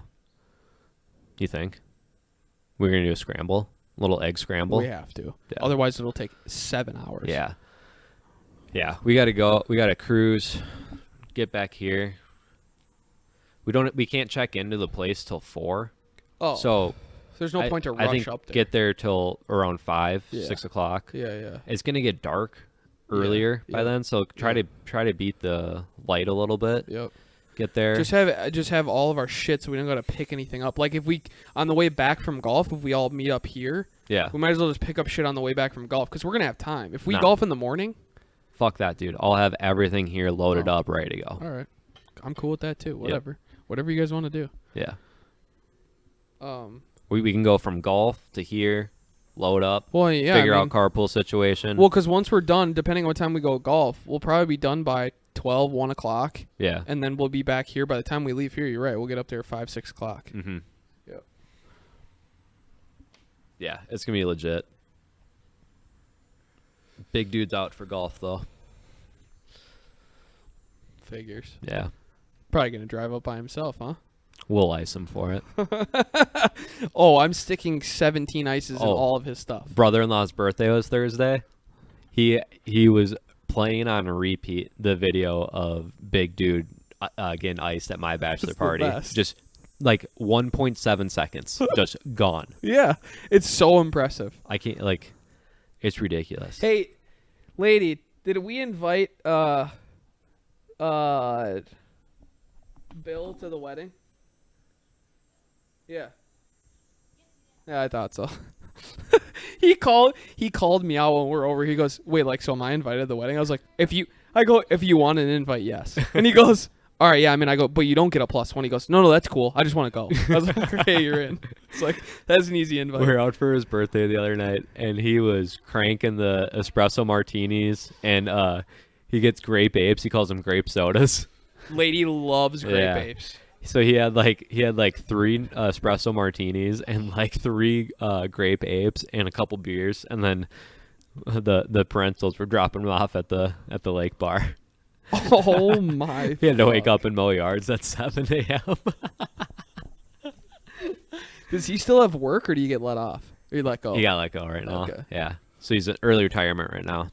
You think we're gonna do a scramble, little egg scramble? We have to. Yeah. Otherwise, it'll take 7 hours. Yeah. Yeah. We gotta go. We gotta cruise. Get back here. We can't check into the place till 4. Oh, So there's no point to I rush think up there. get there till around 5, Yeah. 6 o'clock. yeah, yeah. It's gonna get dark earlier by yeah, then, so try to beat the light a little bit. Yep. Get there. Just have all of our shit so we don't gotta pick anything up. Like if we on the way back from golf, if we all meet up here, Yeah. we might as well just pick up shit on the way back from golf because we're gonna have time. If we Nah. golf in the morning, Fuck that, dude. I'll have everything here loaded Oh. up, ready to go. all right, I'm cool with that too. Whatever you guys want to do. Yeah. Um, We can go from golf to here, load up, Well, yeah. figure I out mean, carpool situation. well, because once we're done, depending on what time we go golf, we'll probably be done by 12, 1 o'clock. yeah. And then we'll be back here. By the time we leave here, you're right. We'll get up there at 5, 6 o'clock. Mm-hmm. Yep. Yeah, it's gonna be legit. Big dude's out for golf though. Figures. Yeah, Probably going to drive up by himself, huh? we'll ice him for it. Oh, I'm sticking 17 ices in Oh. all of his stuff. Brother-in-law's birthday was Thursday. He was playing on repeat the video of big dude getting iced at my bachelor It's the party. best. Just like 1.7 seconds, just gone. Yeah. It's so impressive. I can't like. It's ridiculous. Hey, lady, did we invite Bill to the wedding? Yeah. Yeah, I thought so. He called me out when we're over. He goes, "Wait, like, so am I invited to the wedding?" I was like, "If you want an invite, yes." And he goes, "All right, yeah." I mean, I go, "But you don't get a +1." He goes, "No, that's cool. I just want to go." I was like, "Okay, you're in." It's like, that's an easy invite. We were out for his birthday the other night, and he was cranking the espresso martinis, and he gets grape apes. He calls them grape sodas. Lady loves grape Yeah. apes. So he had like 3 espresso martinis and like 3 grape apes and a couple beers, and then the parentals were dropping him off at the lake bar. Oh my! He had to wake fuck. up and mow yards at 7 a.m. Does he still have work, or do you get let off? Or you let go? He got let go right now. Okay. Yeah. So he's in early retirement right now,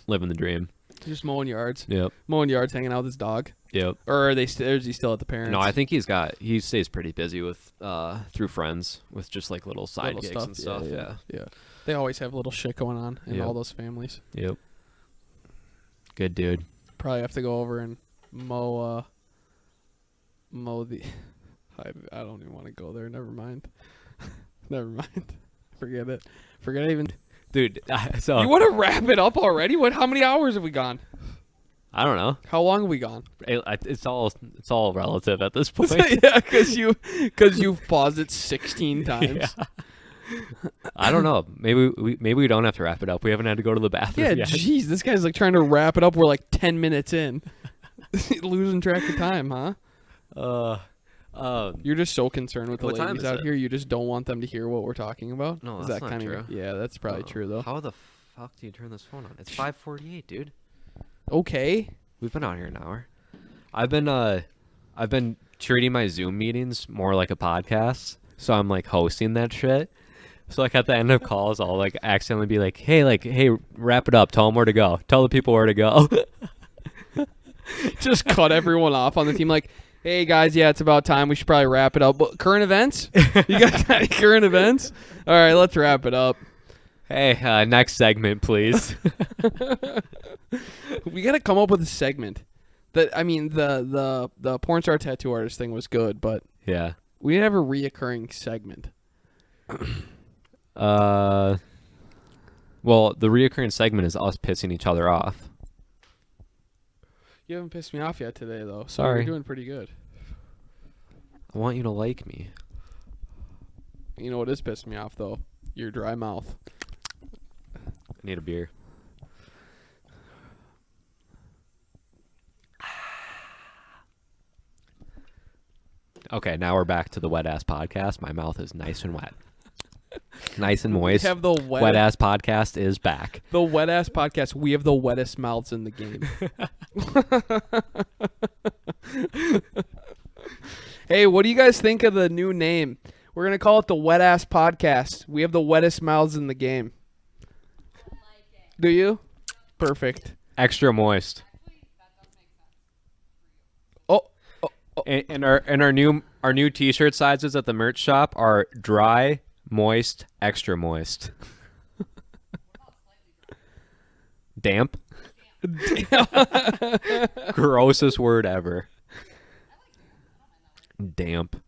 living the dream. Just mowing yards. Yep. Mowing yards, hanging out with his dog. Yep. Or are they? Or is he still at the parents? No, I think he stays pretty busy with through friends with just like little side Little gigs and stuff. Yeah. They always have little shit going on in Yep. all those families. Yep. Good dude. Probably have to go over and mow the. I don't even want to go there. Never mind. Never mind. Forget it. Forget I even. Dude, so You want to wrap it up already? How many hours have we gone? I don't know. How long have we gone? It's all relative at this point. Yeah, because you've paused it 16 times. Yeah. I don't know. Maybe we don't have to wrap it up. We haven't had to go to the bathroom Yeah, yet. jeez, this guy's like trying to wrap it up. We're like 10 minutes in. Losing track of time, huh? You're just so concerned with the What time ladies is out it? here. You just don't want them to hear what we're talking about. No, Is that's that not kinda true. Yeah, that's probably true though. How the fuck do you turn this phone on? It's 5:48, dude. Okay. We've been out here an hour. I've been treating my Zoom meetings more like a podcast, so I'm like hosting that shit. So like at the end of calls, I'll like accidentally be like, hey, wrap it up. Tell them where to go. Tell the people where to go. Just cut everyone off on the team. Like, hey guys, yeah, it's about time. We should probably wrap it up. But current events? You guys got any current events? All right, let's wrap it up. Hey, next segment, please. We gotta come up with a segment. I mean, the porn star tattoo artist thing was good, but Yeah. we didn't have a reoccurring segment. Well, the reoccurring segment is us pissing each other off. You haven't pissed me off yet today, though. So Sorry. you're doing pretty good. I want you to like me. You know what is pissing me off, though? Your dry mouth. I need a beer. Okay, now we're back to the wet ass podcast. My mouth is nice and wet. Nice and moist. We have the Wet ass podcast is back. The wet ass podcast. We have the wettest mouths in the game. Hey, what do you guys think of the new name? We're gonna call it the wet ass podcast. We have the wettest mouths in the game. Do you? Perfect. Extra moist. Oh, And our new t-shirt sizes at the merch shop are dry, moist, extra moist. Damp. Grossest word ever. Damp.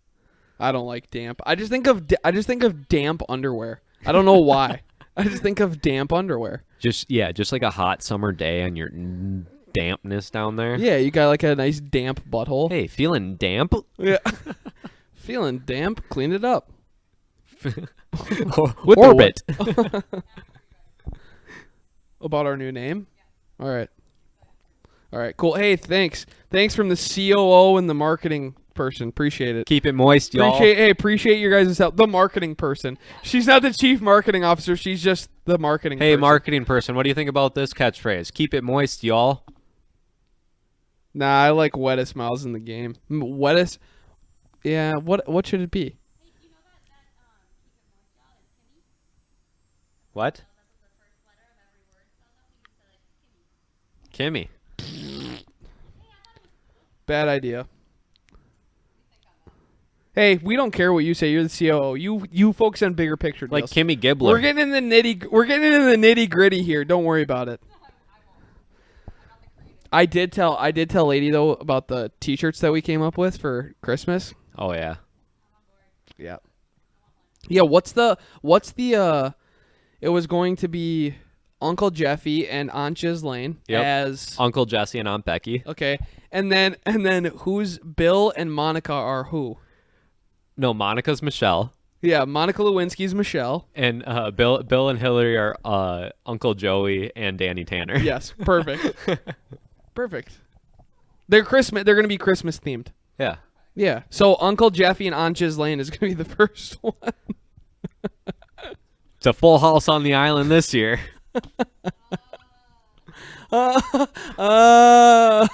I don't like damp. I just think of damp underwear. I don't know why. I just think of damp underwear. Just like a hot summer day and your dampness down there. Yeah, you got like a nice damp butthole. Hey, feeling damp? Yeah. Feeling damp, clean it up. With the Orbit. About our new name? All right, cool. Hey, thanks. Thanks from the COO and the marketing person. Appreciate it. Keep it moist, y'all. Appreciate your guys' help. The marketing person. She's not the chief marketing officer. She's just the marketing Hey, person. marketing person, what do you think about this catchphrase? Keep it moist, y'all. Nah, I like wettest mouths in the game. Wettest. Yeah, what should it be? What? Kimmy. Bad idea. Hey, we don't care what you say. You're the COO. You focus on bigger picture deals. Like Kimmy Gibbler. We're getting into the nitty gritty here. Don't worry about it. I did tell Lady though about the T-shirts that we came up with for Christmas. Oh, yeah. Yeah. Yeah. What's the? It was going to be Uncle Jeffy and Aunt Ghislaine as Uncle Jesse and Aunt Becky. okay, and then who's Bill and Monica are who? No, Monica's Michelle. Yeah, Monica Lewinsky's Michelle. And Bill and Hillary are Uncle Joey and Danny Tanner. Yes, perfect. Perfect. They're Christmas. They're gonna be Christmas themed. Yeah. Yeah. So Uncle Jeffy and Aunt Ghislaine is gonna be the first one. It's a full house on the island this year. All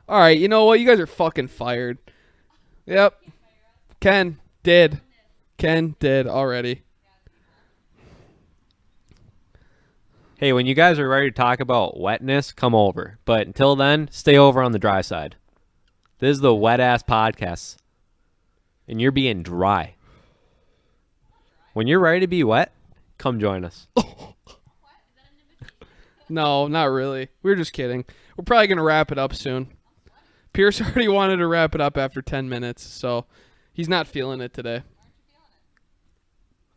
right. You know what? You guys are fucking fired. Yep. Ken did already. Hey, when you guys are ready to talk about wetness, come over. But until then, stay over on the dry side. This is the wet ass podcast. And you're being dry. When you're ready to be wet, come join us. No, not really. We were just kidding. We're probably gonna wrap it up soon. Pierce already wanted to wrap it up after 10 minutes, so he's not feeling it today.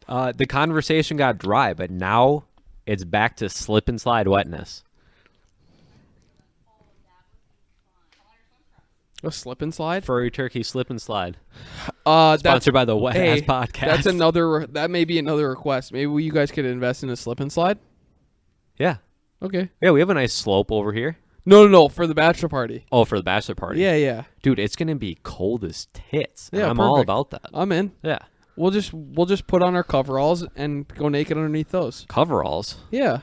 The conversation got dry, but now it's back to slip and slide wetness. A slip and slide? Furry Turkey Slip and Slide. Sponsored by the Wet Ass Podcast. That's another. That may be another request. Maybe you guys could invest in a slip and slide. Yeah. Okay. Yeah, we have a nice slope over here. No, for the bachelor party. Oh, for the bachelor party. Yeah. Dude, it's going to be cold as tits. Yeah, I'm all perfect. about that. I'm in. Yeah. We'll just put on our coveralls and go naked underneath those. Coveralls? Yeah.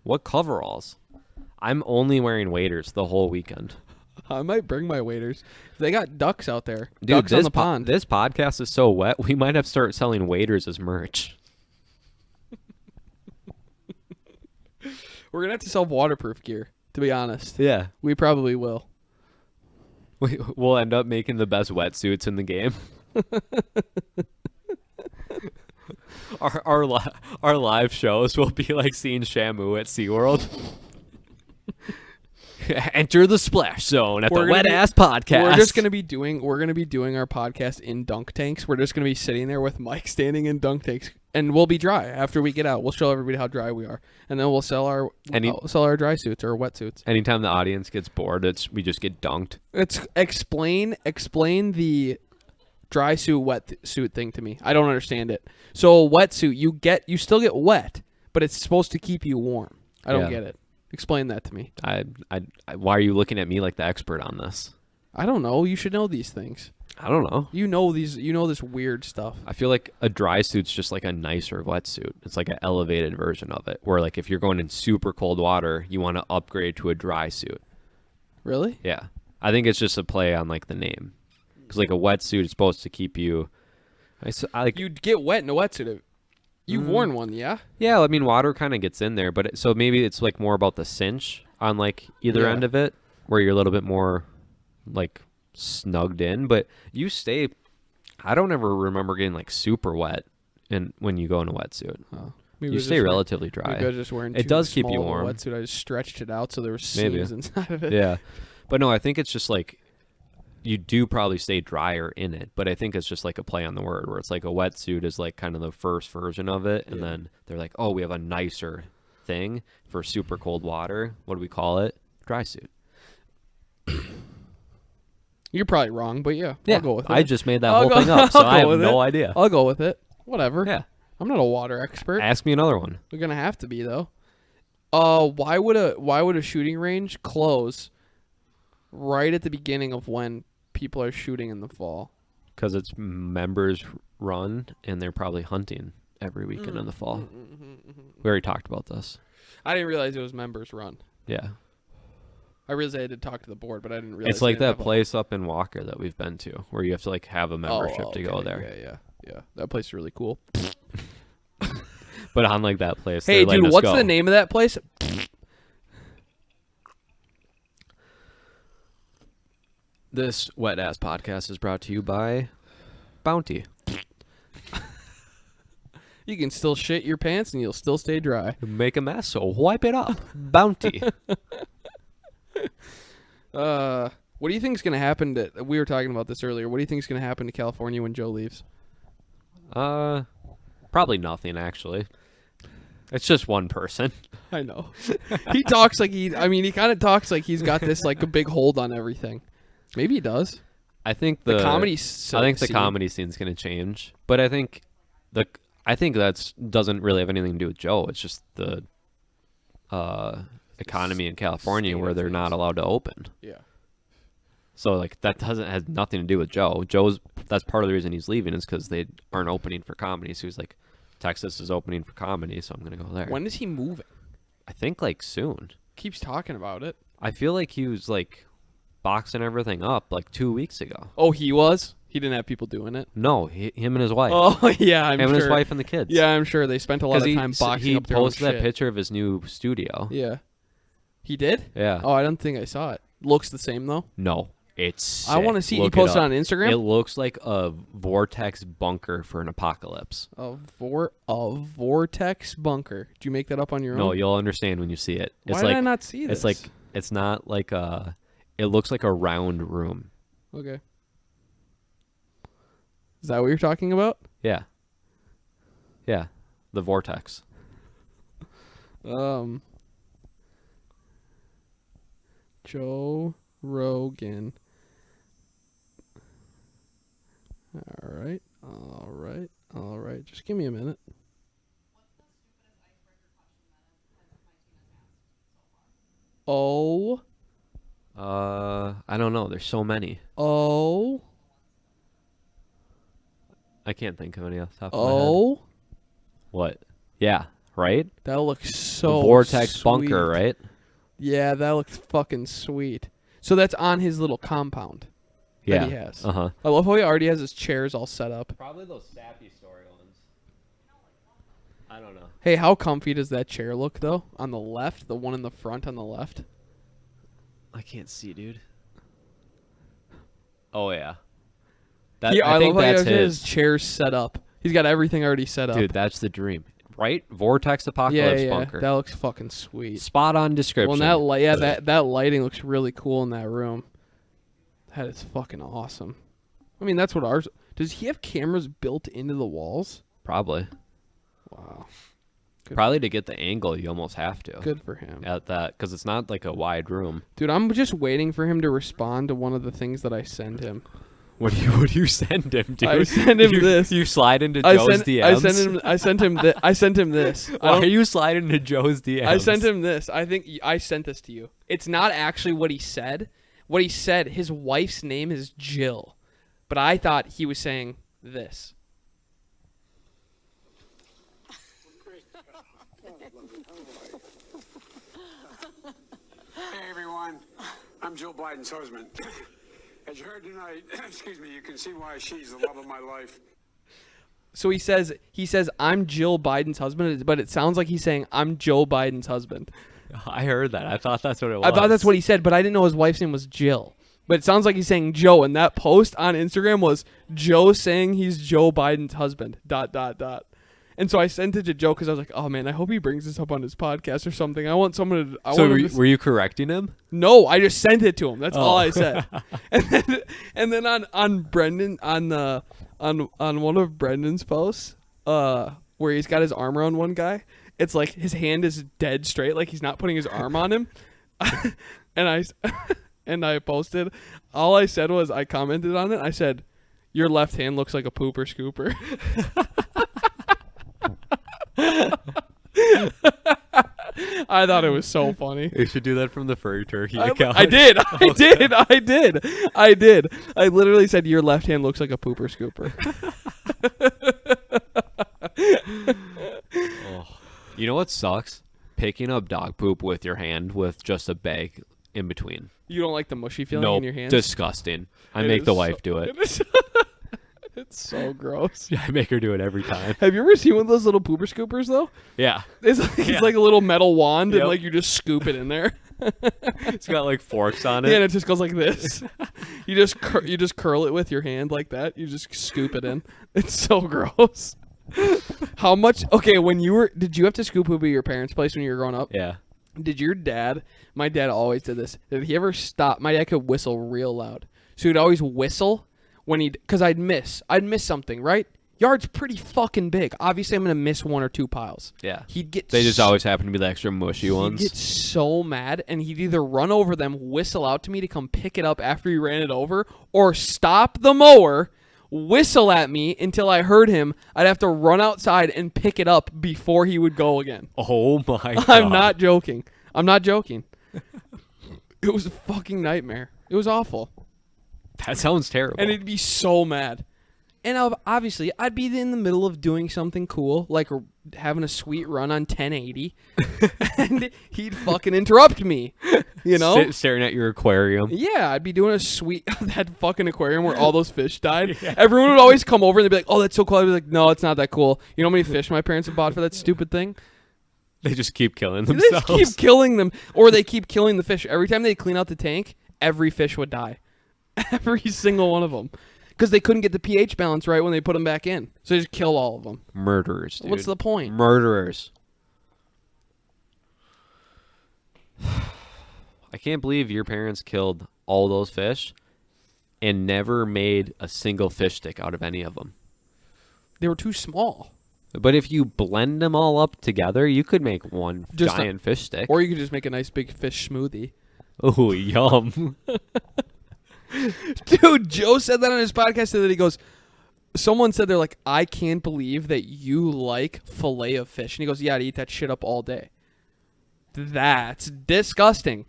What coveralls? I'm only wearing waders the whole weekend. I might bring my waders. They got ducks out there. Dude, Ducks on the pond. This podcast is so wet, we might have to start selling waders as merch. We're gonna have to sell waterproof gear. To be honest, Yeah. we probably will. We'll end up making the best wetsuits in the game. Our live shows will be like seeing Shamu at SeaWorld. Enter the splash zone at the Wet Ass Podcast. We're just gonna be doing our podcast in dunk tanks. We're just gonna be sitting there with Mike standing in dunk tanks, and we'll be dry after we get out. We'll show everybody how dry we are, and then we'll sell our dry suits or wetsuits. Anytime the audience gets bored, we just get dunked. It's explain the dry suit wet suit thing to me. I don't understand it. So a wetsuit, you still get wet, but it's supposed to keep you warm. I don't get it. Explain that to me. Why are you looking at me like the expert on this? I don't know. You should know these things. I don't know. You know this weird stuff. I feel like a dry suit's just like a nicer wetsuit. It's like an elevated version of it. Where like if you're going in super cold water, you want to upgrade to a dry suit. Really? Yeah. I think it's just a play on like the name. Because like a wetsuit is supposed to keep you. You'd get wet in a wetsuit. You've worn one, yeah? Yeah, I mean water kind of gets in there, but so maybe it's like more about the cinch on like either end of it, where you're a little bit more like snugged in. But you stay. I don't ever remember getting like super wet, when you go in a wetsuit. Oh. You stay relatively dry. Maybe I was just wearing it does keep you small of a warm. wetsuit. I just stretched it out so there were seams inside of it. Yeah, but no, I think it's just like you do probably stay drier in it, but I think it's just like a play on the word where it's like a wetsuit is like kind of the first version of it, and then they're like, oh, we have a nicer thing for super cold water. What do we call it? Dry suit. You're probably wrong, but yeah, Yeah, I'll go with it. I just made that I'll whole go- thing up, so I'll I have go with no it. idea. I'll go with it. Whatever. Yeah. I'm not a water expert. Ask me another one. We're gonna have to be though. Why would a shooting range close right at the beginning of when people are shooting in the fall? Because it's members run, and they're probably hunting every weekend in the fall. We already talked about this. I didn't realize it was members run. Yeah. I realized I had to talk to the board, but I didn't realize It's like they didn't that have place up in Walker that we've been to, where you have to like have a membership Oh, to go okay. there. Yeah. That place is really cool. But unlike that place, Hey, they're letting dude, us what's go. the name of that place? This wet ass podcast is brought to you by Bounty. You can still shit your pants and you'll still stay dry. Make a mess, so wipe it up. Bounty. What do you think is going to happen to... We were talking about this earlier. What do you think is going to happen to California when Joe leaves? Probably nothing actually. It's just one person. I know. He talks like he... I mean, he kind of talks like he's got this, like, a big hold on everything. Maybe he does. I think The the comedy I think the scene. comedy scene's gonna change, but I think that's doesn't really have anything to do with Joe. It's just the economy in California state where of they're not things. allowed to open. Yeah. So like that has nothing to do with Joe. That's part of the reason he's leaving is because they aren't opening for comedy. So he's like, Texas is opening for comedy, so I'm gonna go there. When is he moving? I think like soon. Keeps talking about it. I feel like he was like boxing everything up like 2 weeks ago. Oh, he was? He didn't have people doing it? No, him and his wife. Oh, yeah, I'm him sure. and his wife and the kids. Yeah, I'm sure. They spent a lot of time boxing he up their own posted that shit. picture of his new studio. Yeah. He did? Yeah. Oh, I don't think I saw it. Looks the same, though? No, it's I want to sick. see. He Look posted up. on Instagram? It looks like a vortex bunker for an apocalypse. A vortex bunker. Did you make that up on your No, own? you'll understand when you see it. It's Why like did I not see this? it's not like a. It looks like a round room. Okay. Is that what you're talking about? Yeah. Yeah, the vortex. Joe Rogan. All right. Just give me a minute. Oh. I don't know. There's so many. Oh. I can't think of any off the top of my head. Oh. What? Yeah. Right. That looks so The vortex sweet. bunker. Right. Yeah, that looks fucking sweet. So that's on his little compound that Yeah. he has. Uh huh. I love how he already has his chairs all set up. Probably those sappy story ones. I don't know. Hey, how comfy does that chair look, though? On the left, the one in the front on the left. I can't see, dude. Oh yeah. I I think love how he that's has his. chairs set up. He's got everything already set up. Dude, that's the dream, right? Vortex yeah, apocalypse yeah, bunker. that looks fucking sweet. Spot on description. Well, that lighting looks really cool in that room. That is fucking awesome. I mean, that's what ours. Does he have cameras built into the walls? Probably. Wow. Good. Probably to get the angle, you almost have to. Good for him. At that, because it's not like a wide room. Dude, I'm just waiting for him to respond to one of the things that I send him. What do you send him, dude? I send him this. You slide into I Joe's sent, DMs. I sent him this. Why are you sliding into Joe's DMs? I sent him this. I think I sent this to you. It's not actually what he said. What he said, his wife's name is Jill. But I thought he was saying this. Hey everyone, I'm Jill Biden's husband. As you heard tonight, excuse me, you can see why she's the love of my life. So he says I'm Jill Biden's husband, but it sounds like he's saying I'm Joe Biden's husband. I heard that. I thought that's what it was. I thought that's what he said, but I didn't know his wife's name was Jill. But it sounds like he's saying Joe, and that post on Instagram was Joe saying he's Joe Biden's husband. ... And so I sent it to Joe because I was like, oh man, I hope he brings this up on his podcast or something. I want someone to. So were you correcting him? No, I just sent it to him. That's all Oh. I said. and then on Brendan on one of Brendan's posts, where he's got his arm around one guy, it's like his hand is dead straight, like he's not putting his arm on him. And and I posted. All I said was I commented on it. I said, "Your left hand looks like a pooper scooper." I thought it was so funny. You should do that from the Furry Turkey account. I did. I literally said your left hand looks like a pooper scooper. You know what sucks? Picking up dog poop with your hand with just a bag in between. You don't like the mushy feeling in your hands? Disgusting. I It make is the wife do it. It's so gross. I make her do it every time. Have you ever seen one of those little pooper scoopers though? Yeah. It's like a little metal wand and Yep. like you just scoop it in there. It's got like forks on it. Yeah, and it just goes like this. You just curl it with your hand like that. You just scoop it in. It's so gross. How much? Okay, did you have to scoop poop at your parents' place when you were growing up? Yeah. Did your dad? My dad always did this. Did he ever stop? My dad could whistle real loud, so he'd always whistle because I'd miss something. Right? Yard's pretty fucking big. Obviously, I'm gonna miss one or two piles. Yeah. They just always happen to be the extra mushy ones. He'd get so mad, and he'd either run over them, whistle out to me to come pick it up after he ran it over, or stop the mower, whistle at me until I heard him. I'd have to run outside and pick it up before he would go again. Oh my god. I'm not joking. It was a fucking nightmare. It was awful. That sounds terrible. And he'd be so mad. And obviously, I'd be in the middle of doing something cool, like having a sweet run on 1080, and he'd fucking interrupt me, you know? Staring at your aquarium. Yeah, I'd be doing that fucking aquarium where all those fish died. Yeah. Everyone would always come over and they'd be like, "Oh, that's so cool." I'd be like, "No, it's not that cool." You know how many fish my parents have bought for that stupid thing? They just keep killing They themselves. just keep killing them, or they keep killing the fish. Every time they clean out the tank, every fish would die. Every single one of them. Because they couldn't get the pH balance right when they put them back in. So they just kill all of them. Murderers, dude. What's the point? Murderers. I can't believe your parents killed all those fish and never made a single fish stick out of any of them. They were too small. But if you blend them all up together, you could make one giant fish stick. Or you could just make a nice big fish smoothie. Oh, yum. Dude, Joe said that on his podcast today. He goes, someone said, they're like, "I can't believe that you like filet of fish." And he goes, "Yeah, I'd eat that shit up all day." That's disgusting.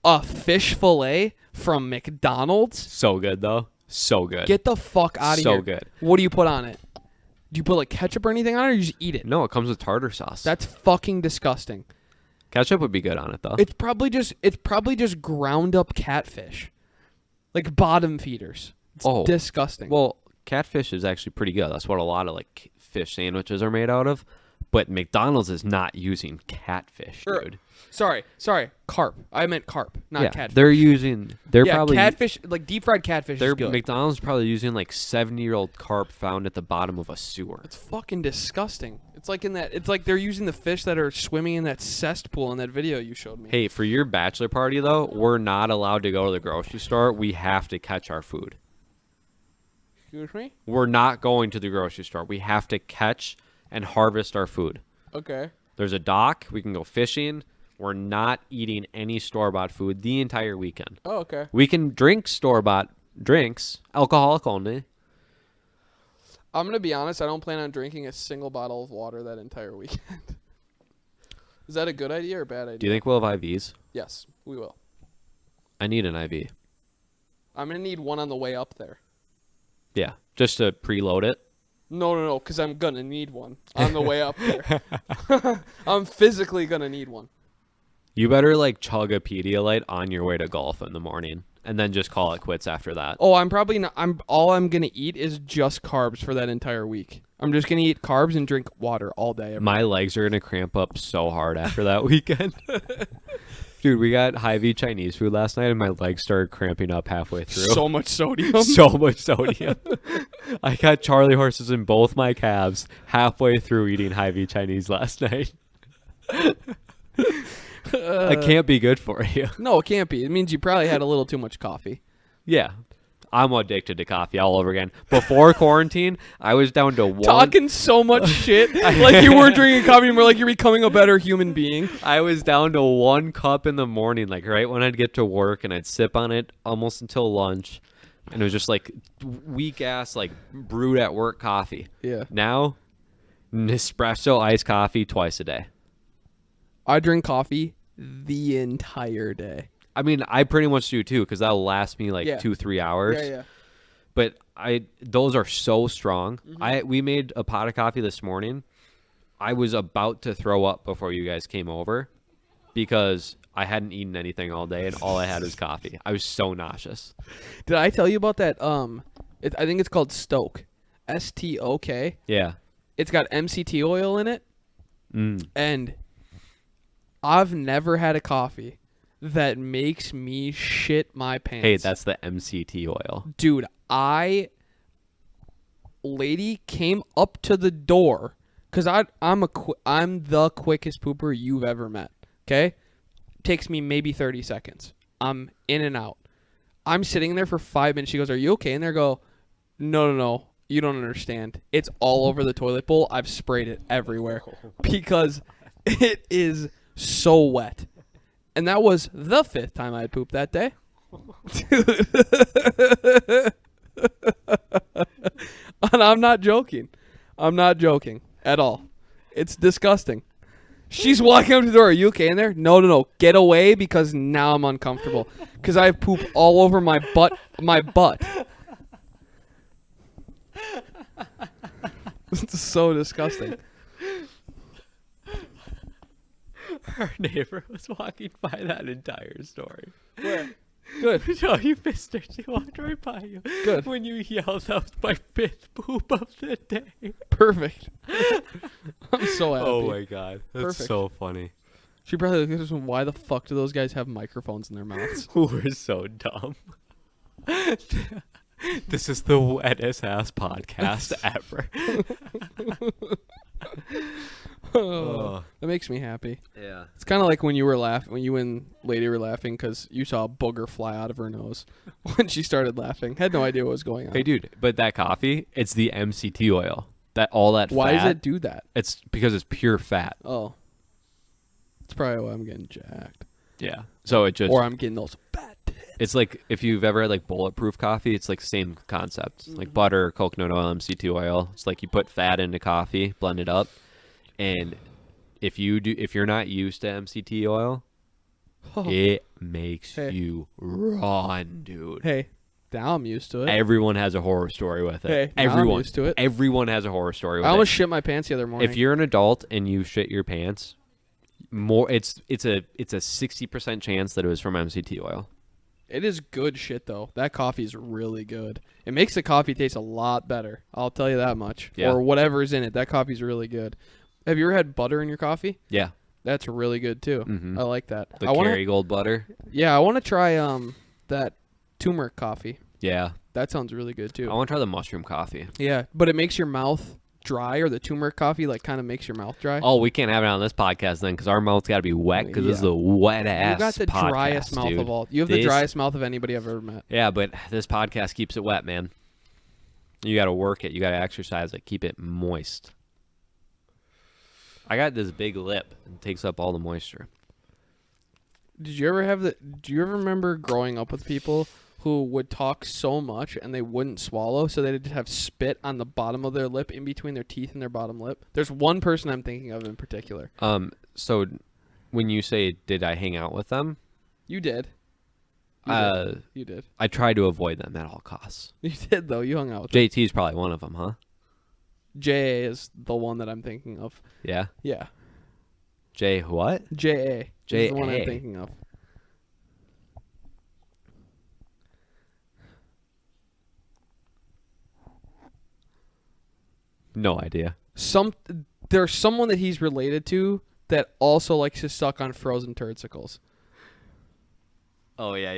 A fish fillet from McDonald's? So good, though. So good. Get the fuck out of here. So good. What do you put on it? Do you put like ketchup or anything on it, or you just eat it? No, it comes with tartar sauce. That's fucking disgusting. Ketchup would be good on it, though. It's probably just ground up catfish. Like bottom feeders. It's disgusting. Well, catfish is actually pretty good. That's what a lot of like fish sandwiches are made out of. But McDonald's is not using catfish, dude. Sorry. Carp. I meant carp, not catfish. They're probably catfish, like deep fried catfish is good. McDonald's is probably using like 70-year-old carp found at the bottom of a sewer. It's fucking disgusting. It's like they're using the fish that are swimming in that cesspool in that video you showed me. Hey, for your bachelor party though, we're not allowed to go to the grocery store. We have to catch our food. Excuse me? We're not going to the grocery store. We have to catch and harvest our food. Okay. There's a dock. We can go fishing. We're not eating any store-bought food the entire weekend. Oh, okay. We can drink store-bought drinks, alcoholic only. I'm going to be honest. I don't plan on drinking a single bottle of water that entire weekend. Is that a good idea or a bad idea? Do you think we'll have IVs? Yes, we will. I need an IV. I'm going to need one on the way up there. Yeah, just to preload it. No, because I'm going to need one on the way up there. I'm physically going to need one. You better like chug a Pedialyte on your way to golf in the morning and then just call it quits after that. Oh, I'm probably not. All I'm going to eat is just carbs for that entire week. I'm just going to eat carbs and drink water all day. My legs are going to cramp up so hard after that weekend. Dude, we got Hy-Vee Chinese food last night, and my legs started cramping up halfway through. So much sodium. So much sodium. I got Charlie horses in both my calves halfway through eating Hy-Vee Chinese last night. It can't be good for you. No, it can't be. It means you probably had a little too much coffee. Yeah. I'm addicted to coffee all over again. Before quarantine, I was down to one. Talking so much shit, like you weren't drinking coffee, more like you're becoming a better human being. I was down to 1 cup in the morning, like right when I'd get to work, and I'd sip on it almost until lunch. And it was just like weak ass, like brewed at work coffee. Yeah. Now, Nespresso iced coffee twice a day. I drink coffee the entire day. I mean, I pretty much do too, because that'll last me like Yeah. 2-3 hours. Yeah. But those are so strong. Mm-hmm. We made a pot of coffee this morning. I was about to throw up before you guys came over because I hadn't eaten anything all day and all I had was coffee. I was so nauseous. Did I tell you about that? I think it's called Stoke, STOK. Yeah. It's got MCT oil in it, Mm. and I've never had a coffee that makes me shit my pants. Hey, that's the MCT oil. Dude, lady came up to the door because I'm the quickest pooper you've ever met. Okay, takes me maybe 30 seconds. I'm in and out. I'm sitting there for 5 minutes. She goes, "Are you okay?" And they go, No. You don't understand. It's all over the toilet bowl. I've sprayed it everywhere because it is so wet." And that was the 5th time I had pooped that day. And I'm not joking. I'm not joking at all. It's disgusting. She's walking up to the door. "Are you okay in there?" No. Get away because now I'm uncomfortable. Because I have poop all over my butt. It's so disgusting. Our neighbor was walking by that entire story. Where? Good. No, you missed her. She walked right by you. Good. When you yelled out my 5th poop of the day. Perfect. I'm so happy. Oh my god. That's Perfect. so funny. She probably looked at us and, why the fuck do those guys have microphones in their mouths? We're so dumb. This is the wettest ass podcast ever. Oh, that makes me happy. Yeah. It's kind of like when you and Lady were laughing because you saw a booger fly out of her nose when she started laughing. Had no idea what was going on. Hey, dude, but that coffee, it's the MCT oil. All that Why fat. does it do that? It's because it's pure fat. Oh. That's probably why I'm getting jacked. Yeah. So it just. Or I'm getting those fat tits. It's like if you've ever had like bulletproof coffee, it's like same concept. Like butter, coconut oil, MCT oil. It's like you put fat into coffee, blend it up, and if you're not used to MCT oil, it makes you run, dude. Hey, now I'm used to it. Everyone has a horror story with it. Hey, now I'm everyone used to it. Everyone has a horror story with I it. almost shit my pants the other morning. If you're an adult and you shit your pants, it's a 60% chance that it was from MCT oil. It is good shit, though. That coffee is really good. It makes the coffee taste a lot better. I'll tell you that much. Yeah. Or whatever's in it. That coffee's really good. Have you ever had butter in your coffee? Yeah. That's really good, too. Mhm. I like that. The I wanna, Kerrygold butter. Yeah, I want to try that turmeric coffee. Yeah. That sounds really good, too. I want to try the mushroom coffee. Yeah, but it makes your mouth dry, or the turmeric coffee like kind of makes your mouth dry. Oh, we can't have it on this podcast then because our mouth's got to be wet because this is Yeah. the wet ass. You got the podcast, driest mouth dude. of all. You have the driest mouth of anybody I've ever met. Yeah, but this podcast keeps it wet, man. You got to work it. You got to exercise it. Keep it moist. I got this big lip. It takes up all the moisture. Do you ever remember growing up with people who would talk so much and they wouldn't swallow, so they'd just have spit on the bottom of their lip in between their teeth and their bottom lip? There's one person I'm thinking of in particular. So when you say did I hang out with them? You did. You did. I tried to avoid them at all costs. You did, though. You hung out with them. JT's probably one of them, huh? J.A. is the one that I'm thinking of. Yeah. Yeah. J what? J.A. is the one I'm J.A.. thinking of. No idea. There's someone that he's related to that also likes to suck on frozen turdsicles. Oh yeah.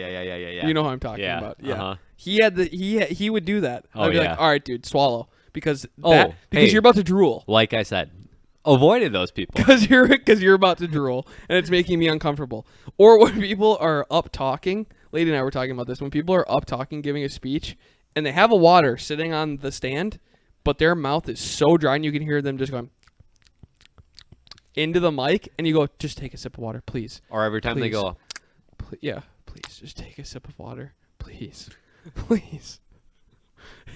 You know who I'm talking Yeah, about. Yeah. uh-huh. He would do that. Oh, I'd be yeah. like, "All right, dude, swallow." Because hey. you're about to drool. Like I said, avoided those people. Because you're about to drool and it's making me uncomfortable. Or when people are up talking, Lady and I were talking about this. When people are up talking, giving a speech, and they have a water sitting on the stand, but their mouth is so dry and you can hear them just going into the mic, and you go, just take a sip of water, please. Or every time they Please. go, Please, just take a sip of water. Please. Please.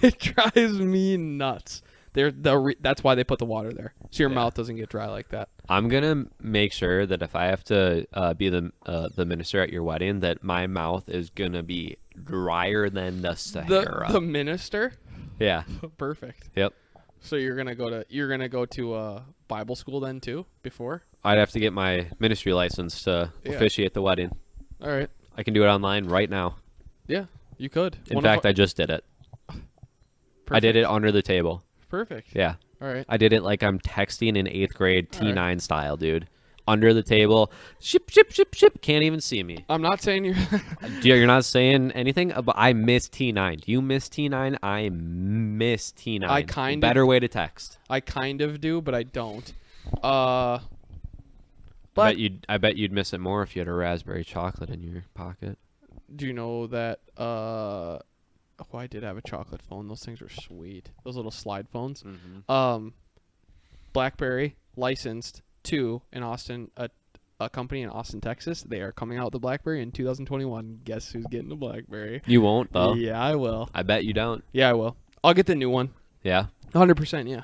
It drives me nuts. That's why they put the water there, so your mouth doesn't get dry like that. I'm gonna make sure that if I have to be the minister at your wedding, that my mouth is gonna be drier than the Sahara. The minister? Yeah. Perfect. Yep. So you're gonna go to Bible school then too before? I'd have to get my ministry license to officiate the wedding. All right. I can do it online right now. Yeah, you could. In fact, I just did it. I did it under the table. Perfect. Yeah. All right. I did it like I'm texting in 8th grade T9 style, dude. Under the table. Ship, ship, ship, ship. Can't even see me. I'm not saying you're. You're not saying anything, but I miss T9. Do you miss T9? I miss T9. I kind of. Better way to text. I kind of do, but I don't. I bet you'd miss it more if you had a raspberry chocolate in your pocket. Do you know that? I did have a chocolate phone. Those things were sweet. Those little slide phones. Mm-hmm. BlackBerry licensed to in Austin, a company in Austin, Texas. They are coming out with the BlackBerry in 2021. Guess who's getting the BlackBerry? You won't though. Yeah, I will. I bet you don't. Yeah, I will. I'll get the new one. Yeah. 100%. Yeah.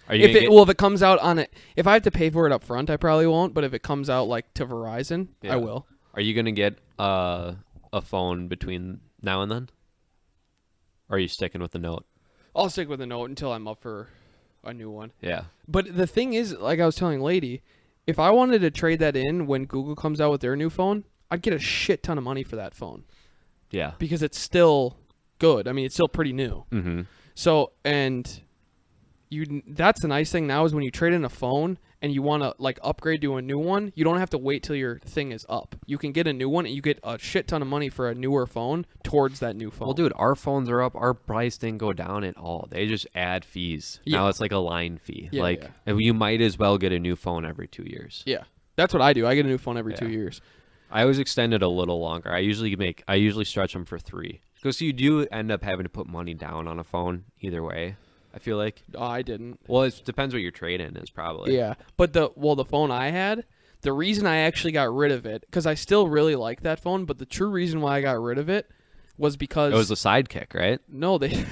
Are you If it comes out on it, if I have to pay for it up front, I probably won't. But if it comes out like to Verizon, I will. Are you gonna get a phone between now and then? Or are you sticking with the Note? I'll stick with the Note until I'm up for a new one. Yeah. But the thing is, like I was telling Lady, if I wanted to trade that in when Google comes out with their new phone, I'd get a shit ton of money for that phone. Yeah. Because it's still good. I mean, it's still pretty new. Mm-hmm. So, and that's the nice thing now is when you trade in a phone and you want to like upgrade to a new one, you don't have to wait till your thing is up. You can get a new one and you get a shit ton of money for a newer phone towards that new phone. Well, dude, our phones are up. Our price didn't go down at all. They just add fees. Yeah. Now it's like a line fee. Yeah, and you might as well get a new phone every 2 years. Yeah. That's what I do. I get a new phone every 2 years. I always extend it a little longer. I usually stretch them for 3. Because you do end up having to put money down on a phone either way. I feel like. Oh, I didn't. Well, it depends what your trade-in is, probably. Yeah, but the phone I had, the reason I actually got rid of it, because I still really like that phone, but the true reason why I got rid of it was because It was the Sidekick, right? no, they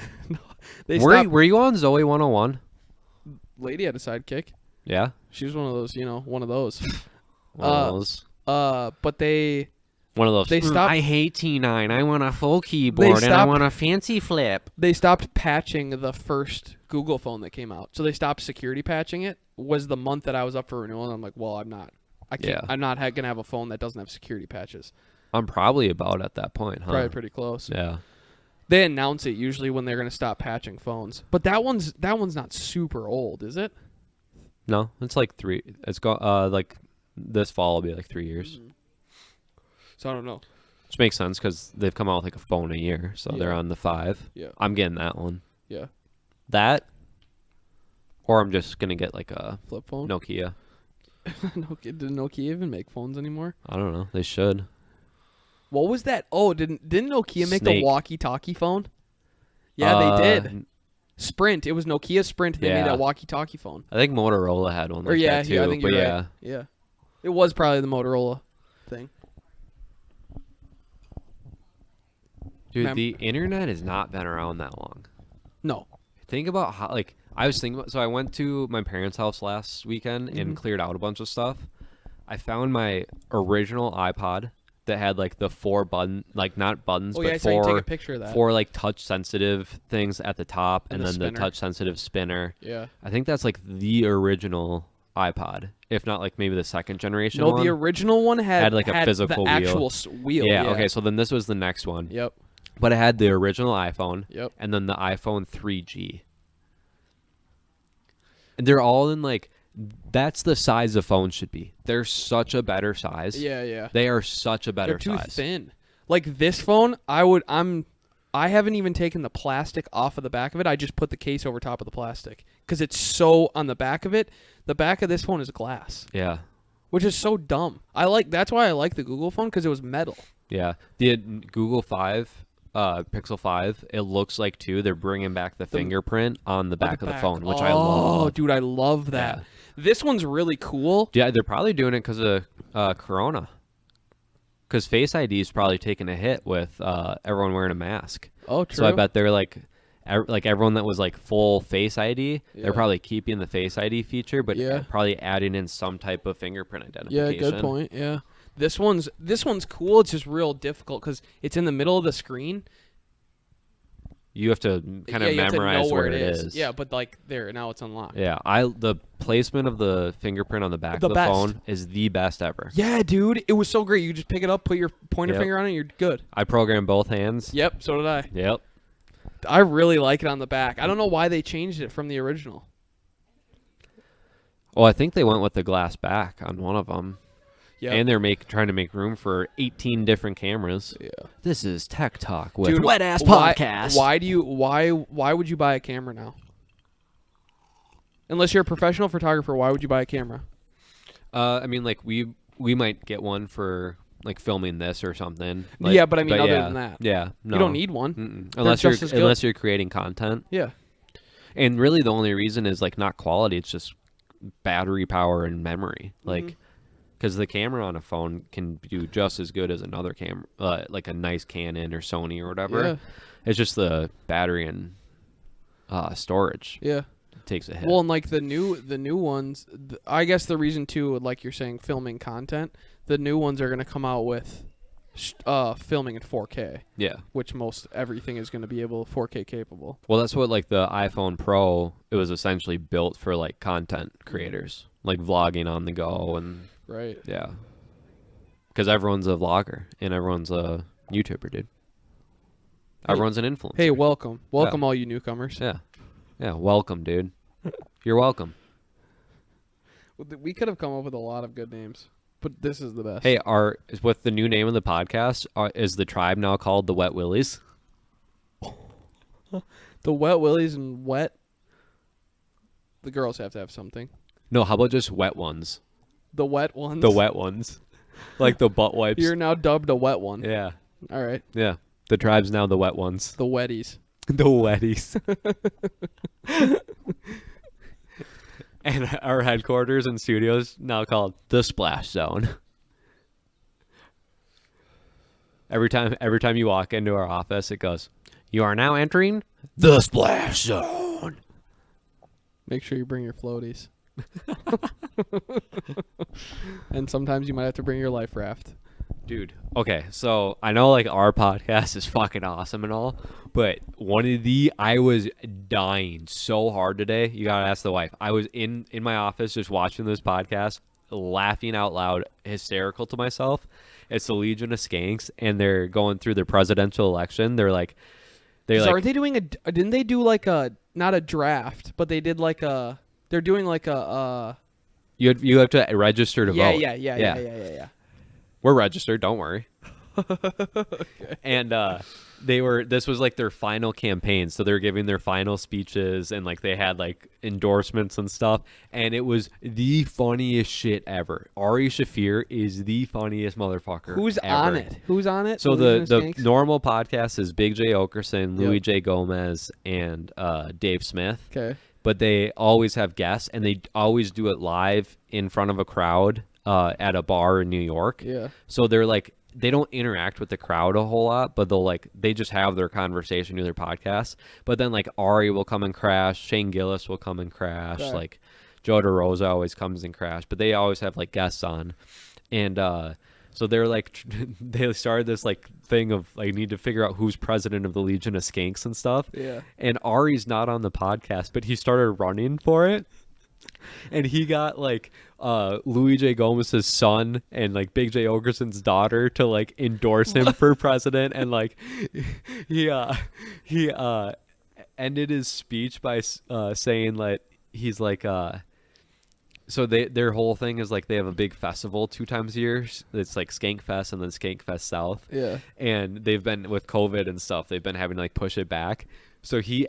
Were you on Zoe 101? Lady had a sidekick. Yeah. She was one of those, one of those. One of those. But they They stopped. I hate T9. I want a full keyboard and I want a fancy flip. They stopped patching the first Google phone that came out, so they stopped security patching it. Was the month that I was up for renewal, and I'm like, well, I'm not. I can't. Yeah. I'm not gonna have a phone that doesn't have security patches. I'm probably about at that point, huh? Probably pretty close. Yeah. They announce it usually when they're gonna stop patching phones, but that one's not super old, is it? No, it's like 3. It's like this fall will be like 3 years. So I don't know. Which makes sense because they've come out with like a phone a year, so they're on the 5. Yeah. I'm getting that one. Yeah. That, or I'm just gonna get like a Flip phone. Nokia. Did Nokia even make phones anymore? I don't know. They should. What was that? Oh, didn't Nokia make the Snake. walkie-talkie phone? Yeah, they did. Sprint. It was Nokia Sprint. They made that walkie-talkie phone. I think Motorola had one like that too. I think but you're yeah, right. Yeah. It was probably the Motorola thing. dude, the internet has not been around that long. No. Think about how, like, I was thinking about, so I went to my parents' house last weekend and cleared out a bunch of stuff. I found my original iPod that had like the 4 button, like not buttons, Oh, yeah, I but saw you take 4 a picture of that. 4 like touch sensitive things at the top, And and the then the spinner. touch sensitive spinner. Yeah. I think that's like the original iPod, if not like maybe the second generation No, one. the original one had like a physical the wheel. actual wheel. Yeah, okay, so then this was the next one. Yep. But it had the original iPhone, Yep. and then the iPhone 3G. And they're all in like, that's the size the phone should be. They're such a better size. Yeah, yeah. They are such a better They're too size. thin. Like this phone, I haven't even taken the plastic off of the back of it. I just put the case over top of the plastic because it's so on the back of it. The back of this phone is glass, Yeah. which is so dumb. That's why I like the Google phone because it was metal. Yeah, the Google 5, Pixel 5, it looks like too. They're bringing back the fingerprint on the back of the phone, which I love. Oh, dude, I love that. Yeah. This one's really cool. Yeah, they're probably doing it because of Corona. Because Face ID is probably taking a hit with everyone wearing a mask. Oh, true. So I bet they're like everyone that was like full Face ID, Yeah. they're probably keeping the Face ID feature, but Yeah. probably adding in some type of fingerprint Yeah, identification. good point. Yeah. This one's cool. It's just real difficult because it's in the middle of the screen. You have to kind of you have to memorize know where it is. Yeah, but like there now it's unlocked. Yeah, the placement of the fingerprint on the back The of the best. phone is the best ever. Yeah, dude, it was so great. You just pick it up, put your pointer Yep. finger on it, you're good. I programmed both hands. Yep, so did I. Yep. I really like it on the back. I don't know why they changed it from the original. Well, I think they went with the glass back on one of them. Yeah. And they're trying to make room for 18 different cameras. Yeah. This is Tech Talk with Dude, Wet Ass why- Podcast. Why would you buy a camera now? Unless you're a professional photographer, why would you buy a camera? I mean, like we might get one for like filming this or something. Like, Yeah, but I mean, other yeah, than that. yeah, no. You don't need one. Mm-mm. They're unless just as good. unless you're creating content. Yeah. And really, the only reason is like not quality; it's just battery power and memory. Mm-hmm. Like, because the camera on a phone can do just as good as another camera, like a nice Canon or Sony or whatever. Yeah. It's just the battery and storage Yeah. takes a hit. Well, and like the new ones, I guess the reason too, like you're saying, filming content, the new ones are gonna come out with filming in 4K, yeah. which most everything is gonna be able 4K capable. Well, that's what like the iPhone Pro. It was essentially built for like content creators, like vlogging on the go and. Right. Yeah. Because everyone's a vlogger and everyone's a YouTuber, dude. Everyone's an influencer. Hey, welcome, all you newcomers. Yeah. Yeah. Welcome, dude. You're welcome. We could have come up with a lot of good names, but this is the best. Hey, with the new name of the podcast, is the tribe now called the Wet Willies? The Wet Willies and Wet. The girls have to have something. No, how about just Wet Ones? The Wet Ones. The Wet Ones. Like the butt wipes. You're now dubbed a Wet One. Yeah. All right. Yeah. The tribe's now the Wet Ones. The Wetties. The Wetties. And our headquarters and studios now called the Splash Zone. Every time you walk into our office, it goes, "You are now entering the Splash Zone." Make sure you bring your floaties. And sometimes you might have to bring your life raft. Dude, okay, so I know like our podcast is fucking awesome and all, but I was dying so hard today. You gotta ask the wife. I was in my office just watching this podcast, laughing out loud, hysterical to myself. It's the Legion of Skanks, and they're going through their presidential election. Aren't they doing didn't they do like a, not a draft, but they did like a, they're doing like a, you have to register to vote. Yeah. We're registered, don't worry. Okay. And this was like their final campaign, so they're giving their final speeches and like they had like endorsements and stuff, and it was the funniest shit ever. Ari Shafir is the funniest motherfucker. Who's ever. on it? Who's on it? So Legion of the Skanks? normal podcast is Big J Okerson, Louis Yep. J Gomez, and Dave Smith. Okay. But they always have guests, and they always do it live in front of a crowd at a bar in New York. Yeah. So they're like, they don't interact with the crowd a whole lot, but they just have their conversation, do their podcast. But then like Ari will come and crash, Shane Gillis will come and crash, Okay. like Joe DeRosa always comes and crash, but they always have like guests on. And so they're like, they started this like thing of like need to figure out who's president of the Legion of Skanks and stuff. Yeah. And Ari's not on the podcast, but he started running for it. And he got like Louis J. Gomez's son and like Big J. Ogerson's daughter to like endorse him for president, and like he ended his speech by saying like he's like so their whole thing is like they have a big festival 2 times a year. It's like Skank Fest and then Skank Fest South. Yeah. And they've been with COVID and stuff. They've been having to like push it back. So he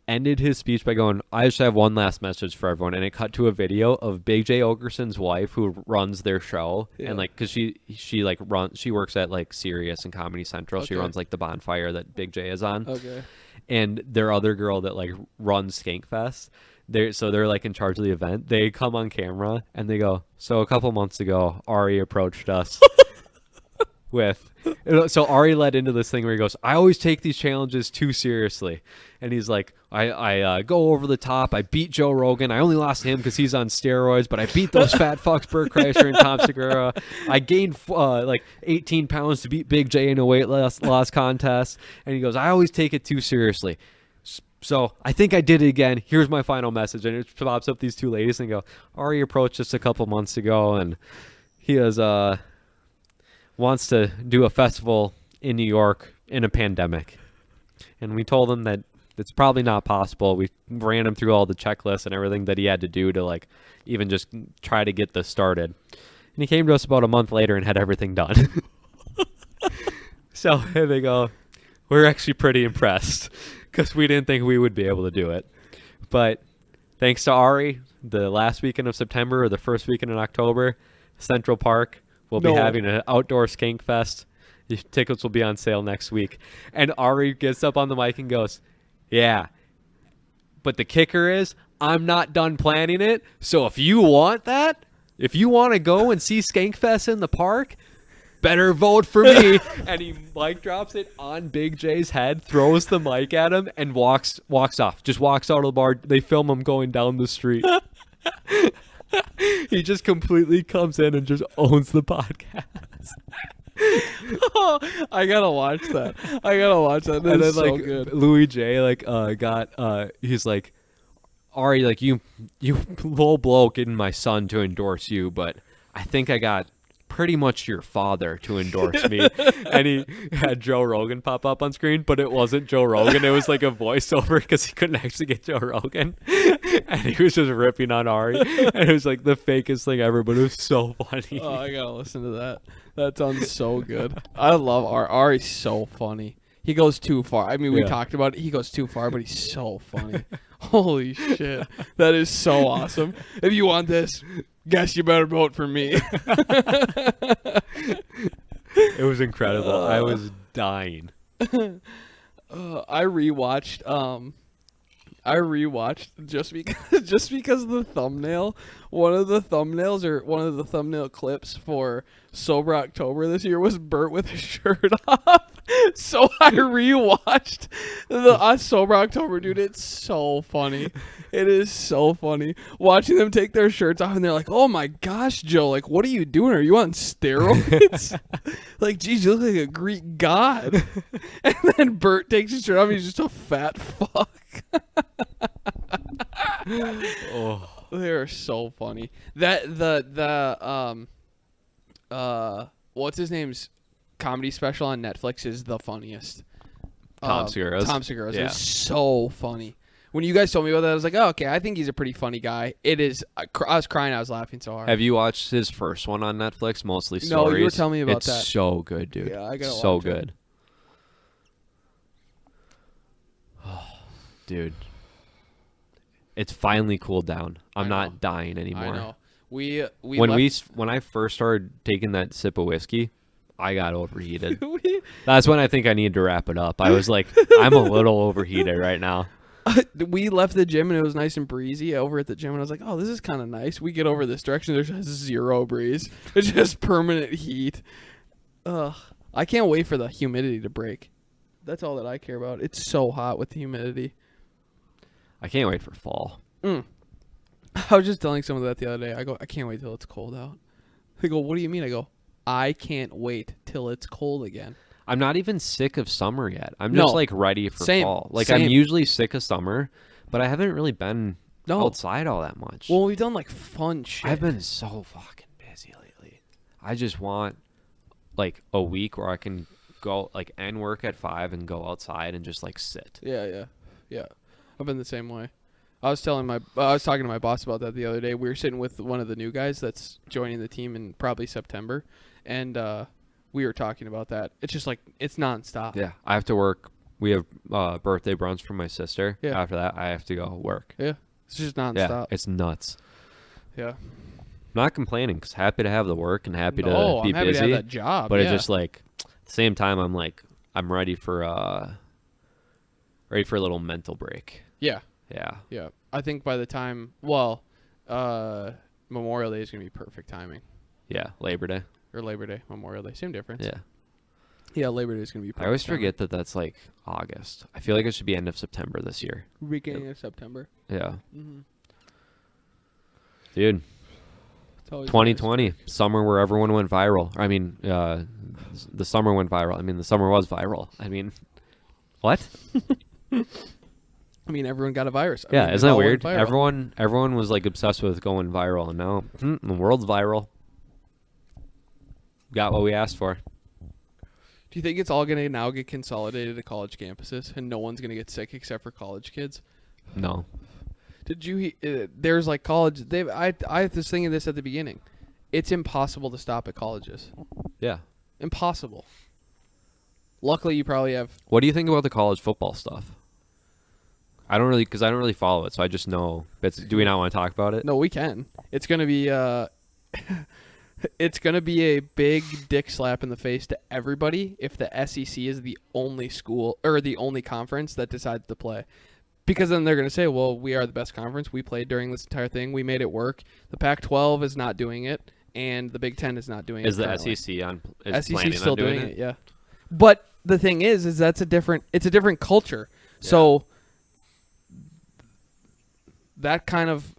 ended his speech by going, I just have one last message for everyone. And it cut to a video of Big J Ogerson's wife who runs their show. Yeah. And like, cause she like she works at like Sirius and Comedy Central. She Okay. runs like the bonfire that Big J is on. Okay. And their other girl that like runs Skankfest, they're like in charge of the event. They come on camera and they go, so a couple months ago, Ari approached us with, so Ari led into this thing where he goes, I always take these challenges too seriously. And he's like, I go over the top. I beat Joe Rogan. I only lost to him because he's on steroids, but I beat those fat fucks, Bert Kreischer and Tom Segura. I gained like 18 pounds to beat Big J in a weight loss contest. And he goes, I always take it too seriously. So I think I did it again. Here's my final message. And it pops up these two ladies and go, Ari approached us a couple months ago and he wants to do a festival in New York in a pandemic. And we told him that it's probably not possible. We ran him through all the checklists and everything that he had to do to like even just try to get this started. And he came to us about a month later and had everything done. So they go, we're actually pretty impressed because we didn't think we would be able to do it. But thanks to Ari, the last weekend of September or the first weekend in October, Central Park will be having an outdoor skank fest. The tickets will be on sale next week. And Ari gets up on the mic and goes, yeah, but the kicker is I'm not done planning it. So if you want that, if you want to go and see Skankfest in the park, better vote for me. And he mic drops it on Big J's head, throws the mic at him, and walks off. Just walks out of the bar. They film him going down the street. He just completely comes in and just owns the podcast. Oh, I gotta watch that. That And is then so like good. Louis J he's like, Ari, like you low bloke getting my son to endorse you, but I think I got pretty much your father to endorse me. And he had Joe Rogan pop up on screen, but it wasn't Joe Rogan. It was like a voiceover because he couldn't actually get Joe Rogan. And he was just ripping on Ari. And it was like the fakest thing ever, but it was so funny. Oh, I gotta listen to that. That sounds so good. I love Ari. Ari's so funny. He goes too far. I mean, we Yeah. talked about it. He goes too far, but he's so funny. Holy shit. That is so awesome. If you want this, guess you better vote for me. It was incredible. I was dying. I rewatched just because of the thumbnail. One of the thumbnail clips for Sober October this year was Bert with his shirt off. So I rewatched the Sober October, dude. It's so funny. It is so funny watching them take their shirts off and they're like, "Oh my gosh, Joe! Like, what are you doing? Are you on steroids? Like, geez, you look like a Greek god." And then Bert takes his shirt off. And he's just a fat fuck. Oh, They're so funny. What's his name's comedy special on Netflix is the funniest. Tom Segura's? Tom Segura's. Yeah. It's so funny. When you guys told me about that, I was like, oh, okay, I think he's a pretty funny guy. It is. I was crying. I was laughing so hard. have you watched his first one on Netflix? Mostly No, stories. you were telling me about it's that. so good, dude. Yeah, I gotta so watch it. good. Dude, it's finally cooled down. I'm I know. not dying anymore. I know. We When I first started taking that sip of whiskey, I got overheated. we That's when I think I need to wrap it up. I was like, I'm a little overheated right now. we left the gym and it was nice and breezy over at the gym, and I was like, oh, this is kind of nice. We get over this direction, there's just zero breeze. It's just permanent heat. Ugh. I can't wait for the humidity to break. That's all that I care about. It's so hot with the humidity. I can't wait for fall. I was just telling someone that the other day. I go, I can't wait till it's cold out. They go, what do you mean? I go, I can't wait till it's cold again. I'm not even sick of summer yet. I'm just No. like ready for Same. fall. Like Same. I'm usually sick of summer, but I haven't really been No. outside all that much. Well, we've done like fun shit. I've been so fucking busy lately. I just want like a week where I can go like end work at 5 and go outside and just like sit. Yeah. I've been the same way. I was talking to my boss about that the other day. We were sitting with one of the new guys that's joining the team in probably September, and we were talking about that. It's just like it's nonstop. Yeah, I have to work we have birthday brunch for my sister. Yeah. After that, I have to go work. Yeah. It's just Yeah, nonstop. it's nuts. Yeah. Not complaining, because happy to have the work and happy to No, be I'm happy busy. to have that job. But yeah. it's just like, at the same time, I'm like, I'm ready for a little mental break. Yeah. Yeah. Yeah. I think by the time, Memorial Day is going to be perfect timing. Yeah, Labor Day. Or Labor Day, Memorial Day. Same difference. Yeah. Yeah, Labor Day is going to be perfect I always timing. forget that that's like August. I feel like it should be end of September this year. Beginning of September. Yeah. Mm-hmm. Dude, It's always 2020, summer where everyone went viral. I mean, the summer went viral. I mean, the summer was viral. I mean, what? I mean, everyone got a virus. I Yeah, mean, it isn't that all went weird? viral. Everyone was like obsessed with going viral, and now the world's viral. Got what we asked for. Do you think it's all going to now get consolidated to college campuses and no one's going to get sick except for college kids? No. Did you? There's like college. I was thinking this at the beginning. It's impossible to stop at colleges. Yeah. Impossible. Luckily, you probably have. What do you think about the college football stuff? I don't really follow it, so I just know bits. Do we not want to talk about it? No, we can. It's gonna be it's gonna be a big dick slap in the face to everybody if the SEC is the only school or the only conference that decides to play. Because then they're going to say, well, we are the best conference. We played during this entire thing. We made it work. The Pac-12 is not doing it, and the Big Ten is not doing it. Is the currently. SEC on? SEC planning still on doing it? Yeah. But the thing is that's it's a different culture. Yeah. So that kind of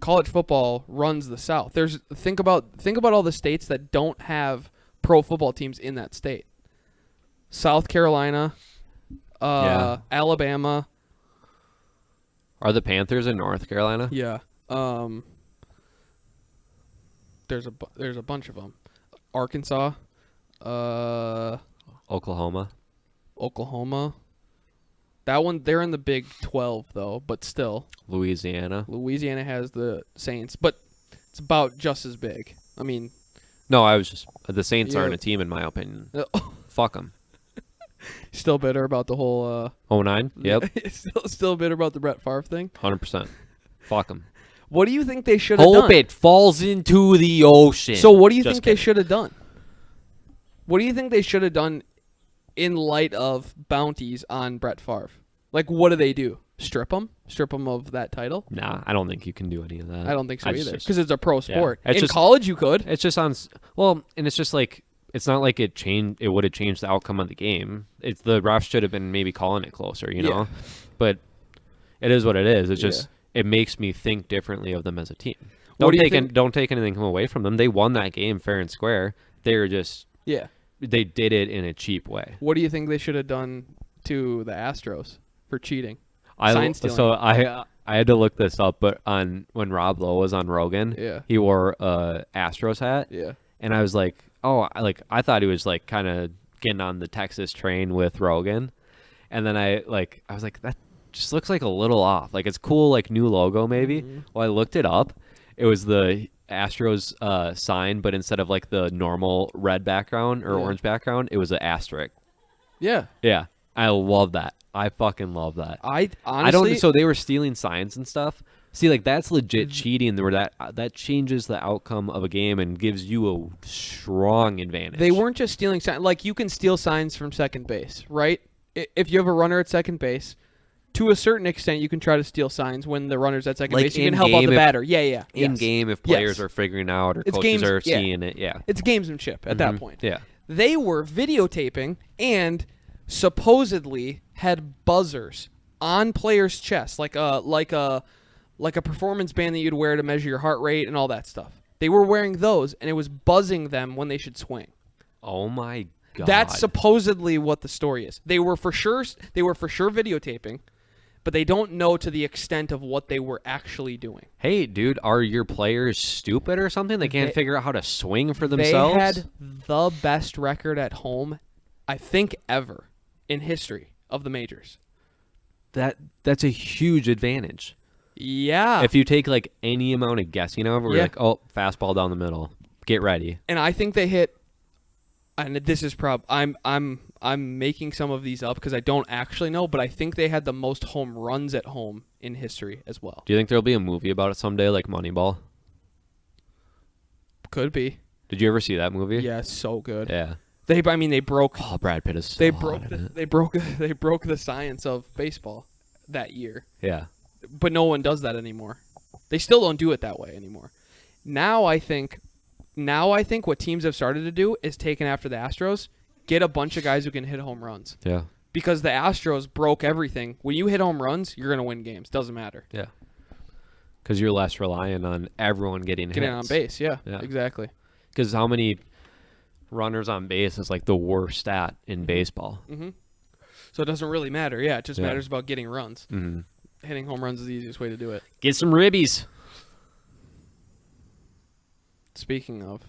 college football runs the South. Think about all the states that don't have pro football teams in that state. South Carolina, Alabama. Are the Panthers in North Carolina? Yeah. There's a bunch of them. Arkansas, Oklahoma. Oklahoma. That one, they're in the Big 12 though, but still. Louisiana. Louisiana has the Saints, but it's about just as big. I mean, No, I was just the Saints Yeah. aren't a team in my opinion. Fuck them. still bitter about the whole. 09. Yep. still bitter about the Brett Favre thing. 100%. Fuck them. What do you think they should have done? Hope it falls into the ocean. So what do you Just think they kidding. should have done? What do you think they should have done in light of bounties on Brett Favre? Like, what do they do? Strip him of that title? Nah, I don't think you can do any of that. I don't think so It's either. just- Because it's a pro sport. It's In just- college, you could. It's just on. Well, and it's just like it's not like it changed. It would have changed the outcome of the game. It's the refs should have been maybe calling it closer, you know. But it is what it is. It's just it makes me think differently of them as a team. What do you Don't take anything away from them. They won that game fair and square. They're just Yeah. they did it in a cheap way. What do you think they should have done to the Astros for cheating? Sign stealing. So I had to look this up, but when Rob Lowe was on Rogan, Yeah. he wore a Astros hat. Yeah. And I was like, I thought he was like kind of getting on the Texas train with Rogan. And then I was like, that just looks like a little off. Like it's cool, like new logo maybe. Mm-hmm. Well, I looked it up. It was the Astros sign, but instead of like the normal red background or orange background, it was an asterisk. Yeah. Yeah. I love that. I fucking love that. I honestly. I don't. So they were stealing signs and stuff. See, like that's legit cheating. Where that changes the outcome of a game and gives you a strong advantage. They weren't just stealing signs. Like, you can steal signs from second base, right? If you have a runner at second base, to a certain extent, you can try to steal signs when the runner's at second Like base. You can help out the batter. Yeah. In yes. game, if Yes. players are figuring out or It's coaches games- are yeah. seeing it, yeah. It's gamesmanship at that point. Yeah. They were videotaping and supposedly had buzzers on players' chests, like a performance band that you'd wear to measure your heart rate and all that stuff. They were wearing those, and it was buzzing them when they should swing. Oh my god. That's supposedly what the story is. They were for sure videotaping, but they don't know to the extent of what they were actually doing. Hey, dude, are your players stupid or something? They can't figure out how to swing for They themselves? had the best record at home, I think, ever in history of the majors. That's a huge advantage. Yeah. If you take like any amount of guessing over, Yeah. you're like, oh, fastball down the middle. Get ready. And I think they hit and this is I'm making some of these up because I don't actually know, but I think they had the most home runs at home in history as well. Do you think there'll be a movie about it someday, like Moneyball? Could be. Did you ever see that movie? Yeah, it's so good. Yeah. They broke. Oh, Brad Pitt is so They hot broke. in it. They broke the science of baseball that year. Yeah. But no one does that anymore. They still don't do it that way anymore. Now I think what teams have started to do is taken after the Astros, get a bunch of guys who can hit home runs. Yeah. Because the Astros broke everything. When you hit home runs, you're going to win games. Doesn't matter. Yeah. Because you're less reliant on everyone getting Getting hits. on base, yeah. Yeah. Exactly. Because how many runners on base is like the worst stat in baseball. Mm-hmm. So it doesn't really matter. Yeah, it just Yeah. matters about getting runs. Mm-hmm. Hitting home runs is the easiest way to do it. Get some ribbies. Speaking of,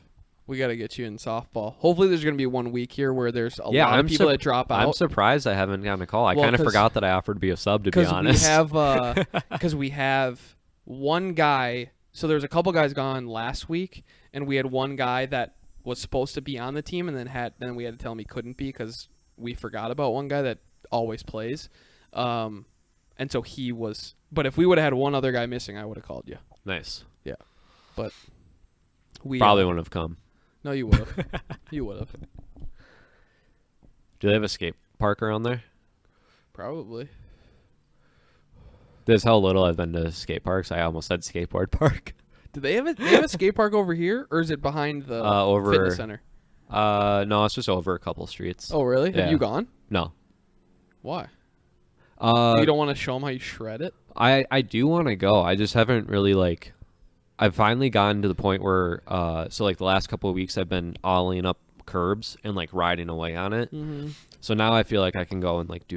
we got to get you in softball. Hopefully there's going to be 1 week here where there's a lot I'm of people that drop out. I'm surprised I haven't gotten a call. I Well, kind of 'cause- forgot that I offered to be a sub, to be honest. Because we have one guy. So there's a couple guys gone last week, and we had one guy that was supposed to be on the team, and then we had to tell him he couldn't be because we forgot about one guy that always plays. And so he was. But if we would have had one other guy missing, I would have called you. Nice. But we Probably wouldn't have come. No, you would have. You would have. Do they have a skate park around there? Probably. This is how little I've been to skate parks. I almost said skateboard park. Do they have a skate park over here, or is it behind the Over fitness center? No, it's just over a couple streets. Oh, really? Yeah. Have you gone? No. Why? You don't want to show them how you shred it? I do want to go. I just haven't really like. I've finally gotten to the point where so like the last couple of weeks I've been olling up curbs and like riding away on it. Mm-hmm. So now I feel like I can go and like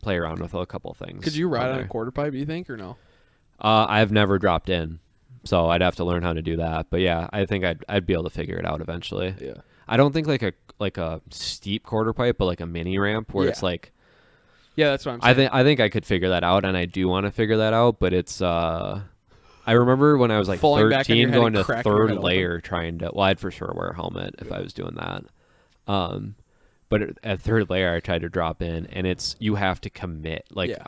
play around with a couple things. Could you ride on a there. quarter pipe, you think, or no? I've never dropped in, so I'd have to learn how to do that. But yeah, I think I'd be able to figure it out eventually. Yeah. I don't think like a steep quarter pipe, but like a mini ramp where it's Yeah. like. Yeah, that's what I'm saying. I think I could figure that out, and I do want to figure that out. But it's I remember when I was like Falling back on your 13, head going and to cracking your third head open. layer, trying to. Well, I'd for sure wear a helmet if I was doing that. But at third layer, I tried to drop in, and you have to commit. Like Yeah.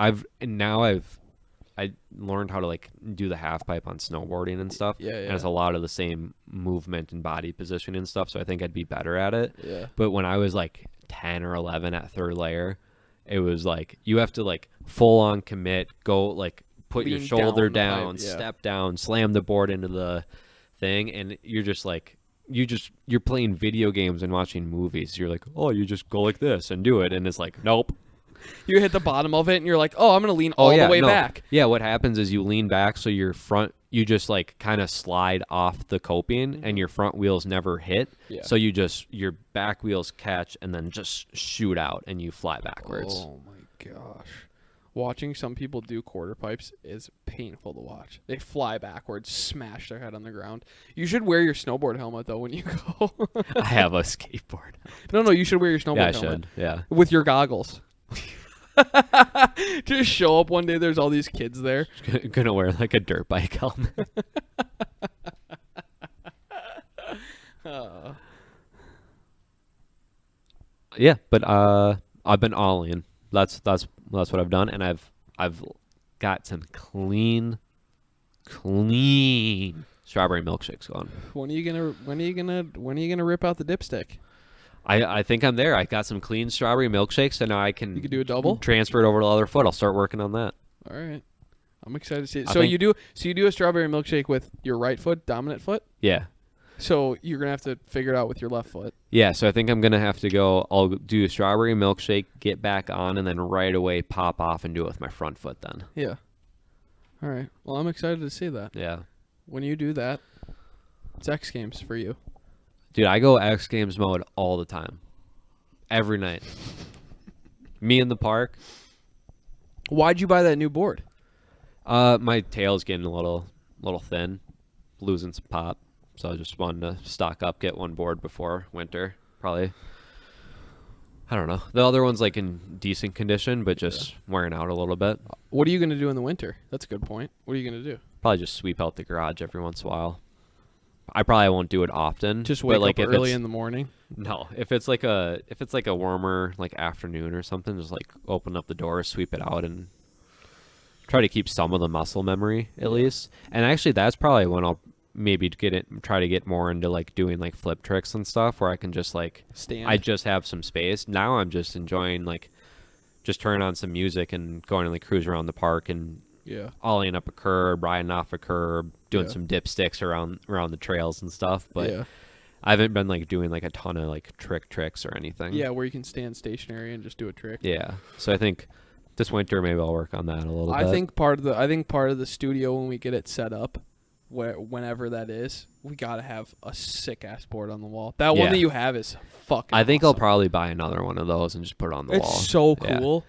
I learned how to like do the half pipe on snowboarding and stuff. Yeah, And it's a lot of the same movement and body position and stuff. So I think I'd be better at it. Yeah. But when I was like 10 or 11 at third layer, it was like you have to like full on commit, go like put your Lean shoulder down the down, pipe, yeah. step down, slam the board into the thing, and you're just like you're playing video games and watching movies. You're like, oh, you just go like this and do it, and it's like, nope. You hit the bottom of it, and you're like, oh, I'm going to lean all yeah, the way no. back. Yeah, what happens is you lean back, so you just like kind of slide off the coping, and your front wheels never hit. Yeah. So your back wheels catch and then just shoot out, and you fly backwards. Oh, my gosh. Watching some people do quarter pipes is painful to watch. They fly backwards, smash their head on the ground. You should wear your snowboard helmet, though, when you go. I have a skateboard. No, you should wear your snowboard Yeah, I helmet. should. Yeah. With your goggles. Just show up one day, there's all these kids there. Gonna wear like a dirt bike helmet. Yeah, but I've been all in. That's what I've done, and I've got some clean strawberry milkshakes going. When are you gonna rip out the dipstick? I think I'm there. I got some clean strawberry milkshakes, and now I can You could do a double? transfer it over to the other foot. I'll start working on that. All right. I'm excited to see it. I So think- you do a strawberry milkshake with your right foot, dominant foot? Yeah. So you're gonna have to figure it out with your left foot. Yeah, so I think I'm going to have to go, I'll do a strawberry milkshake, get back on, and then right away pop off and do it with my front foot then. Yeah. All right. Well, I'm excited to see that. Yeah. When you do that, it's X Games for you. Dude, I go X Games mode all the time. Every night. Me in the park. Why'd you buy that new board? My tail's getting a little thin, losing some pop. So I just wanted to stock up, get one board before winter. Probably, I don't know. The other one's like in decent condition, but just wearing out a little bit. What are you gonna do in the winter? That's a good point. What are you gonna do? Probably just sweep out the garage every once in a while. I probably won't do it often. Just but, wake like, up if early it's- in the morning. No, if it's like a warmer like afternoon or something, just like open up the door, sweep it out, and try to keep some of the muscle memory at least. And actually, that's probably when I'll maybe try to get more into like doing like flip tricks and stuff, where I can just like Stand. I just have some space. Now I'm just enjoying like just turning on some music and going to like cruise around the park and Yeah. ollieing up a curb, riding off a curb, doing Yeah. some dipsticks around the trails and stuff. But yeah. I haven't been like doing like a ton of like tricks or anything. Yeah, where you can stand stationary and just do a trick. Yeah. So I think this winter maybe I'll work on that a little bit. I think part of the studio when we get it set up, whenever that is, we gotta have a sick ass board on the wall. That one Yeah. that you have is fucking. I think I'll awesome. probably buy another one of those and just put it on the It's wall. so Yeah. cool.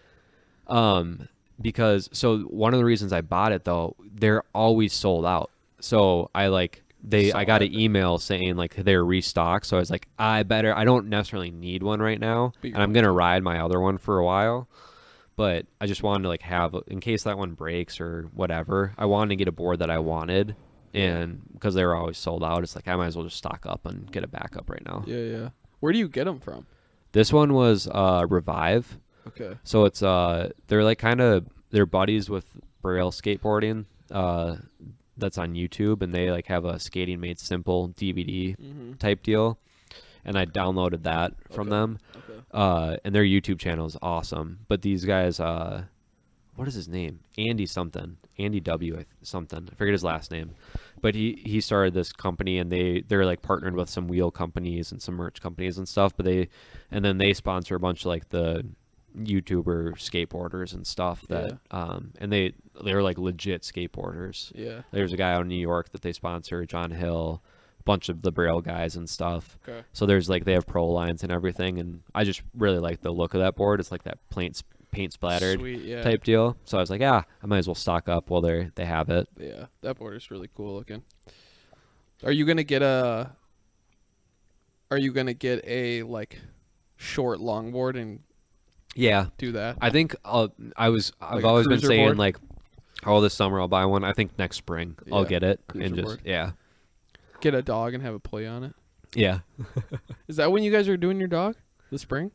Because so one of the reasons I bought it though, they're always sold out. So I got an email saying like they're restocked. So I was like, I don't necessarily need one right now, But you're and I'm gonna ride my other one for a while. But I just wanted to like have, in case that one breaks or whatever, I wanted to get a board that I wanted, and because they were always sold out, it's like I might as well just stock up and get a backup right now. Yeah, yeah. Where do you get them from? This one was Revive. Okay. So it's they're like they're buddies with Braille Skateboarding, that's on YouTube, and they like have a Skating Made Simple DVD type deal, and I downloaded that from them. Okay. And their YouTube channel is awesome. But these guys, what is his name? Andy something, Andy W something. I forget his last name, but he started this company, and they're like partnered with some wheel companies and some merch companies and stuff. But they sponsor a bunch of like the YouTuber skateboarders and stuff that and they're like legit skateboarders. Yeah. There's a guy out in New York that they sponsor, John Hill, a bunch of the Braille guys and stuff. Okay. So there's like they have pro lines and everything, and I just really like the look of that board. It's like that paint splattered Sweet, yeah. type deal. So I was like, yeah, I might as well stock up while they have it. Yeah, that board is really cool looking. Are you gonna get a like short longboard and Yeah, do that? I think I've Like a always been cruiser saying board? like, oh, this summer I'll buy one. I think next spring I'll Yeah, get it cruiser and just board. yeah. Get a dog and have a play on it. Yeah. Is that when you guys are doing your dog? The spring?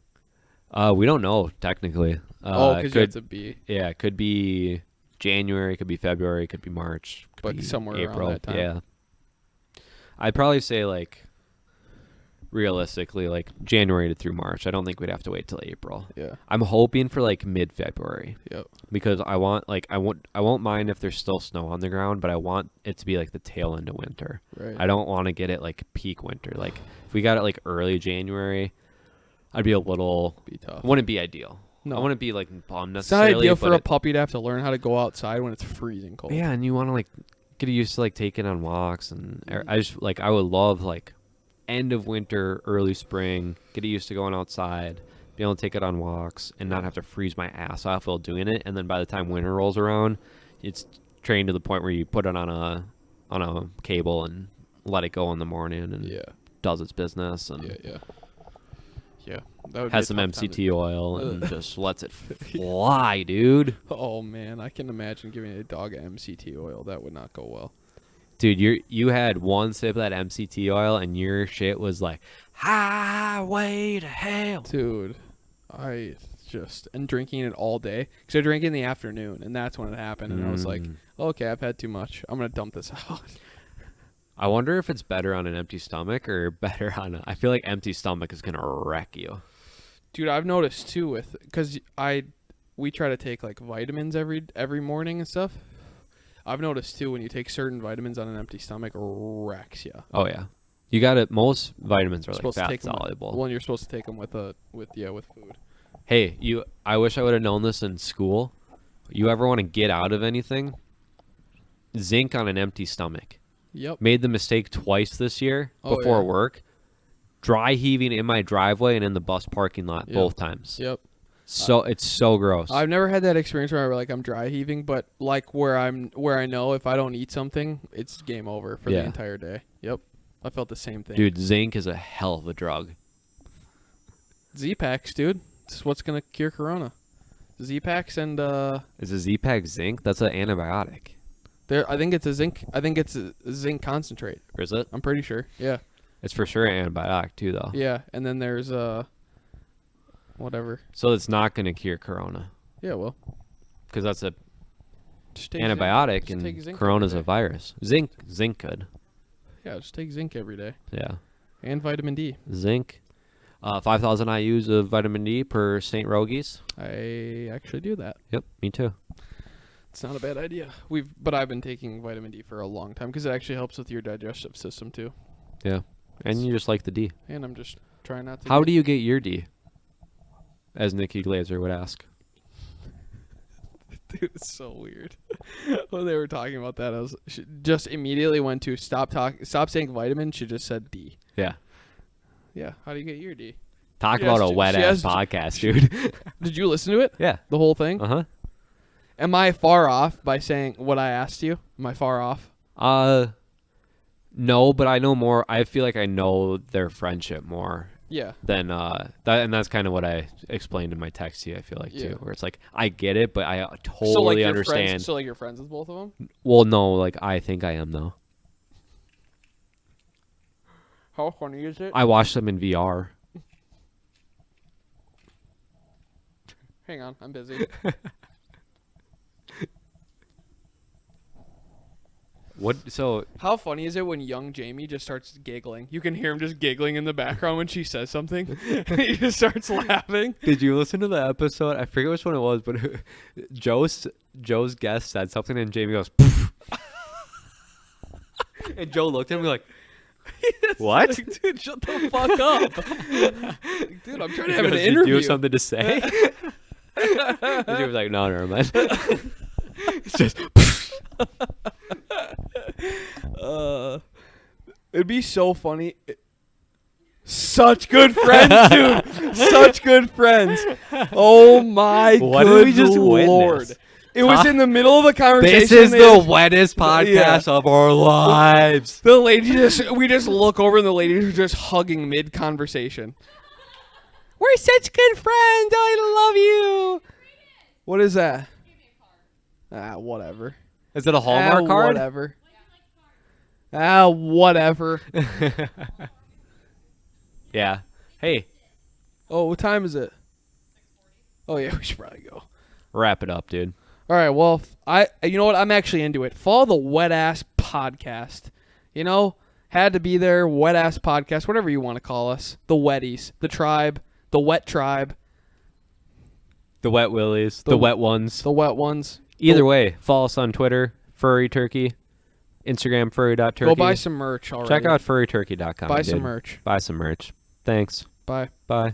We don't know technically. Because you have could to be. yeah, it could be January, could be February, could be March, could But be somewhere around April. that time. Yeah. I'd probably say like realistically like January through March. I don't think we'd have to wait till April. Yeah. I'm hoping for like mid-February Yep. because I won't mind if there's still snow on the ground, but I want it to be like the tail end of winter. Right. I don't want to get it like peak winter. Like if we got it like early January, I'd be a little Be tough. wouldn't be ideal. No. I wouldn't be like bummed It's not necessarily. ideal for but a puppy to have to learn how to go outside when it's freezing cold. yeah, and you want to like get used to like taking on walks, and Mm-hmm. I just like I would love like end of winter, early spring, get used to going outside, be able to take it on walks, and not have to freeze my ass off while doing it. And then by the time winter rolls around, it's trained to the point where you put it on a cable and let it go in the morning, and Yeah. does its business, and Yeah. Yeah. Yeah. That would be has a some tough time to- MCT oil and just lets it fly, dude. Oh man, I can imagine giving a dog MCT oil. That would not go well. Dude, you had one sip of that MCT oil and your shit was like highway to hell. Dude, and drinking it all day because I drank it in the afternoon, and that's when it happened. And I was like, okay, I've had too much. I'm gonna dump this out. I wonder if it's better on an empty stomach or better on I feel like empty stomach is gonna wreck you. Dude, I've noticed too because we try to take like vitamins every morning and stuff. I've noticed too when you take certain vitamins on an empty stomach, wrecks you. Oh yeah, you got it. Most vitamins are like Supposed to fat take 'em with- soluble. Well, and you're supposed to take them with food. Hey, I wish I would have known this in school. You ever want to get out of anything? Zinc on an empty stomach. Yep. Made the mistake twice this year Oh, before yeah. work. Dry heaving in my driveway and in the bus parking lot Yep. both times. Yep. So it's so gross. I've never had that experience where I'm dry heaving, but like where I know if I don't eat something, it's game over for Yeah. the entire day. Yep. I felt the same thing. Dude, zinc is a hell of a drug. Z-Packs, dude. This is what's gonna cure corona. Z-Packs and Is a Z-Pack zinc? That's an antibiotic. I think it's a zinc. I think it's a zinc concentrate. Or is it? I'm pretty sure. Yeah. It's for sure an antibiotic too, though. Yeah, and then there's whatever. So it's not going to cure corona Yeah, well, because that's a just take antibiotic zinc. Just take and zinc corona's every a day. virus. Zinc could. Yeah, just take zinc every day Yeah. and vitamin D. Zinc. 5,000 IUs of vitamin D per St. Rogies. I actually do that. Yep, me too. It's not a bad idea. But I've been taking vitamin D for a long time because it actually helps with your digestive system too. Yeah. And you just like the D. And I'm just trying not to. How do you get your D? As Nikki Glazer would ask. Dude, it's so weird. When they were talking about that, she just immediately went to stop saying vitamin. She just said D. Yeah. Yeah. How do you get your D? Talk She about has a to- wet she ass has to- podcast, dude. Did you listen to it? Yeah. The whole thing? Uh-huh. Am I far off by saying what I asked you? Am I far off? No, but I know more. I feel like I know their friendship more Yeah. than and that's kind of what I explained in my text to you. I feel like Yeah. too, where it's like I get it, but I totally so like you're understand. Friends, so like you're friends with both of them? Well, no, like I think I am though. How funny is it? I watched them in VR. Hang on, I'm busy. What? So How funny is it when young Jamie just starts giggling? You can hear him just giggling in the background when she says something. He just starts laughing. did you listen to the episode? I forget which one it was, but Joe's guest said something, and Jamie goes, "Poof." And Joe looked at me like, "What?" Like, dude, shut the fuck up. Dude, I'm trying to have an Did interview. you have something to say? And she was like, "No, never mind." It's just. It'd be so funny. Such good friends, dude. Such good friends. Oh my What good did we just Lord. witness? It was in the middle of a conversation. This is they- the wettest podcast of our lives. The lady we just look over and the ladies are just hugging mid conversation. We're such good friends. I love you. What is that? Whatever. Is it a Hallmark card? Whatever. Whatever. Yeah. Hey, Oh, what time is it? Oh yeah, we should probably go. wrap it up, dude. All right. Well, you know what? I'm actually into it. Follow the Wet Ass Podcast. You know, had to be there. Wet Ass Podcast, whatever you want to call us. The Wetties, the tribe, the Wet Tribe, The Wet Willies, the Wet Ones. the Wet Ones. Either way, follow us on Twitter, Furry Turkey, Instagram, furry.turkey. Go buy some merch already. Check out furryturkey.com. Buy some dude. merch. Buy some merch. Thanks. Bye. Bye.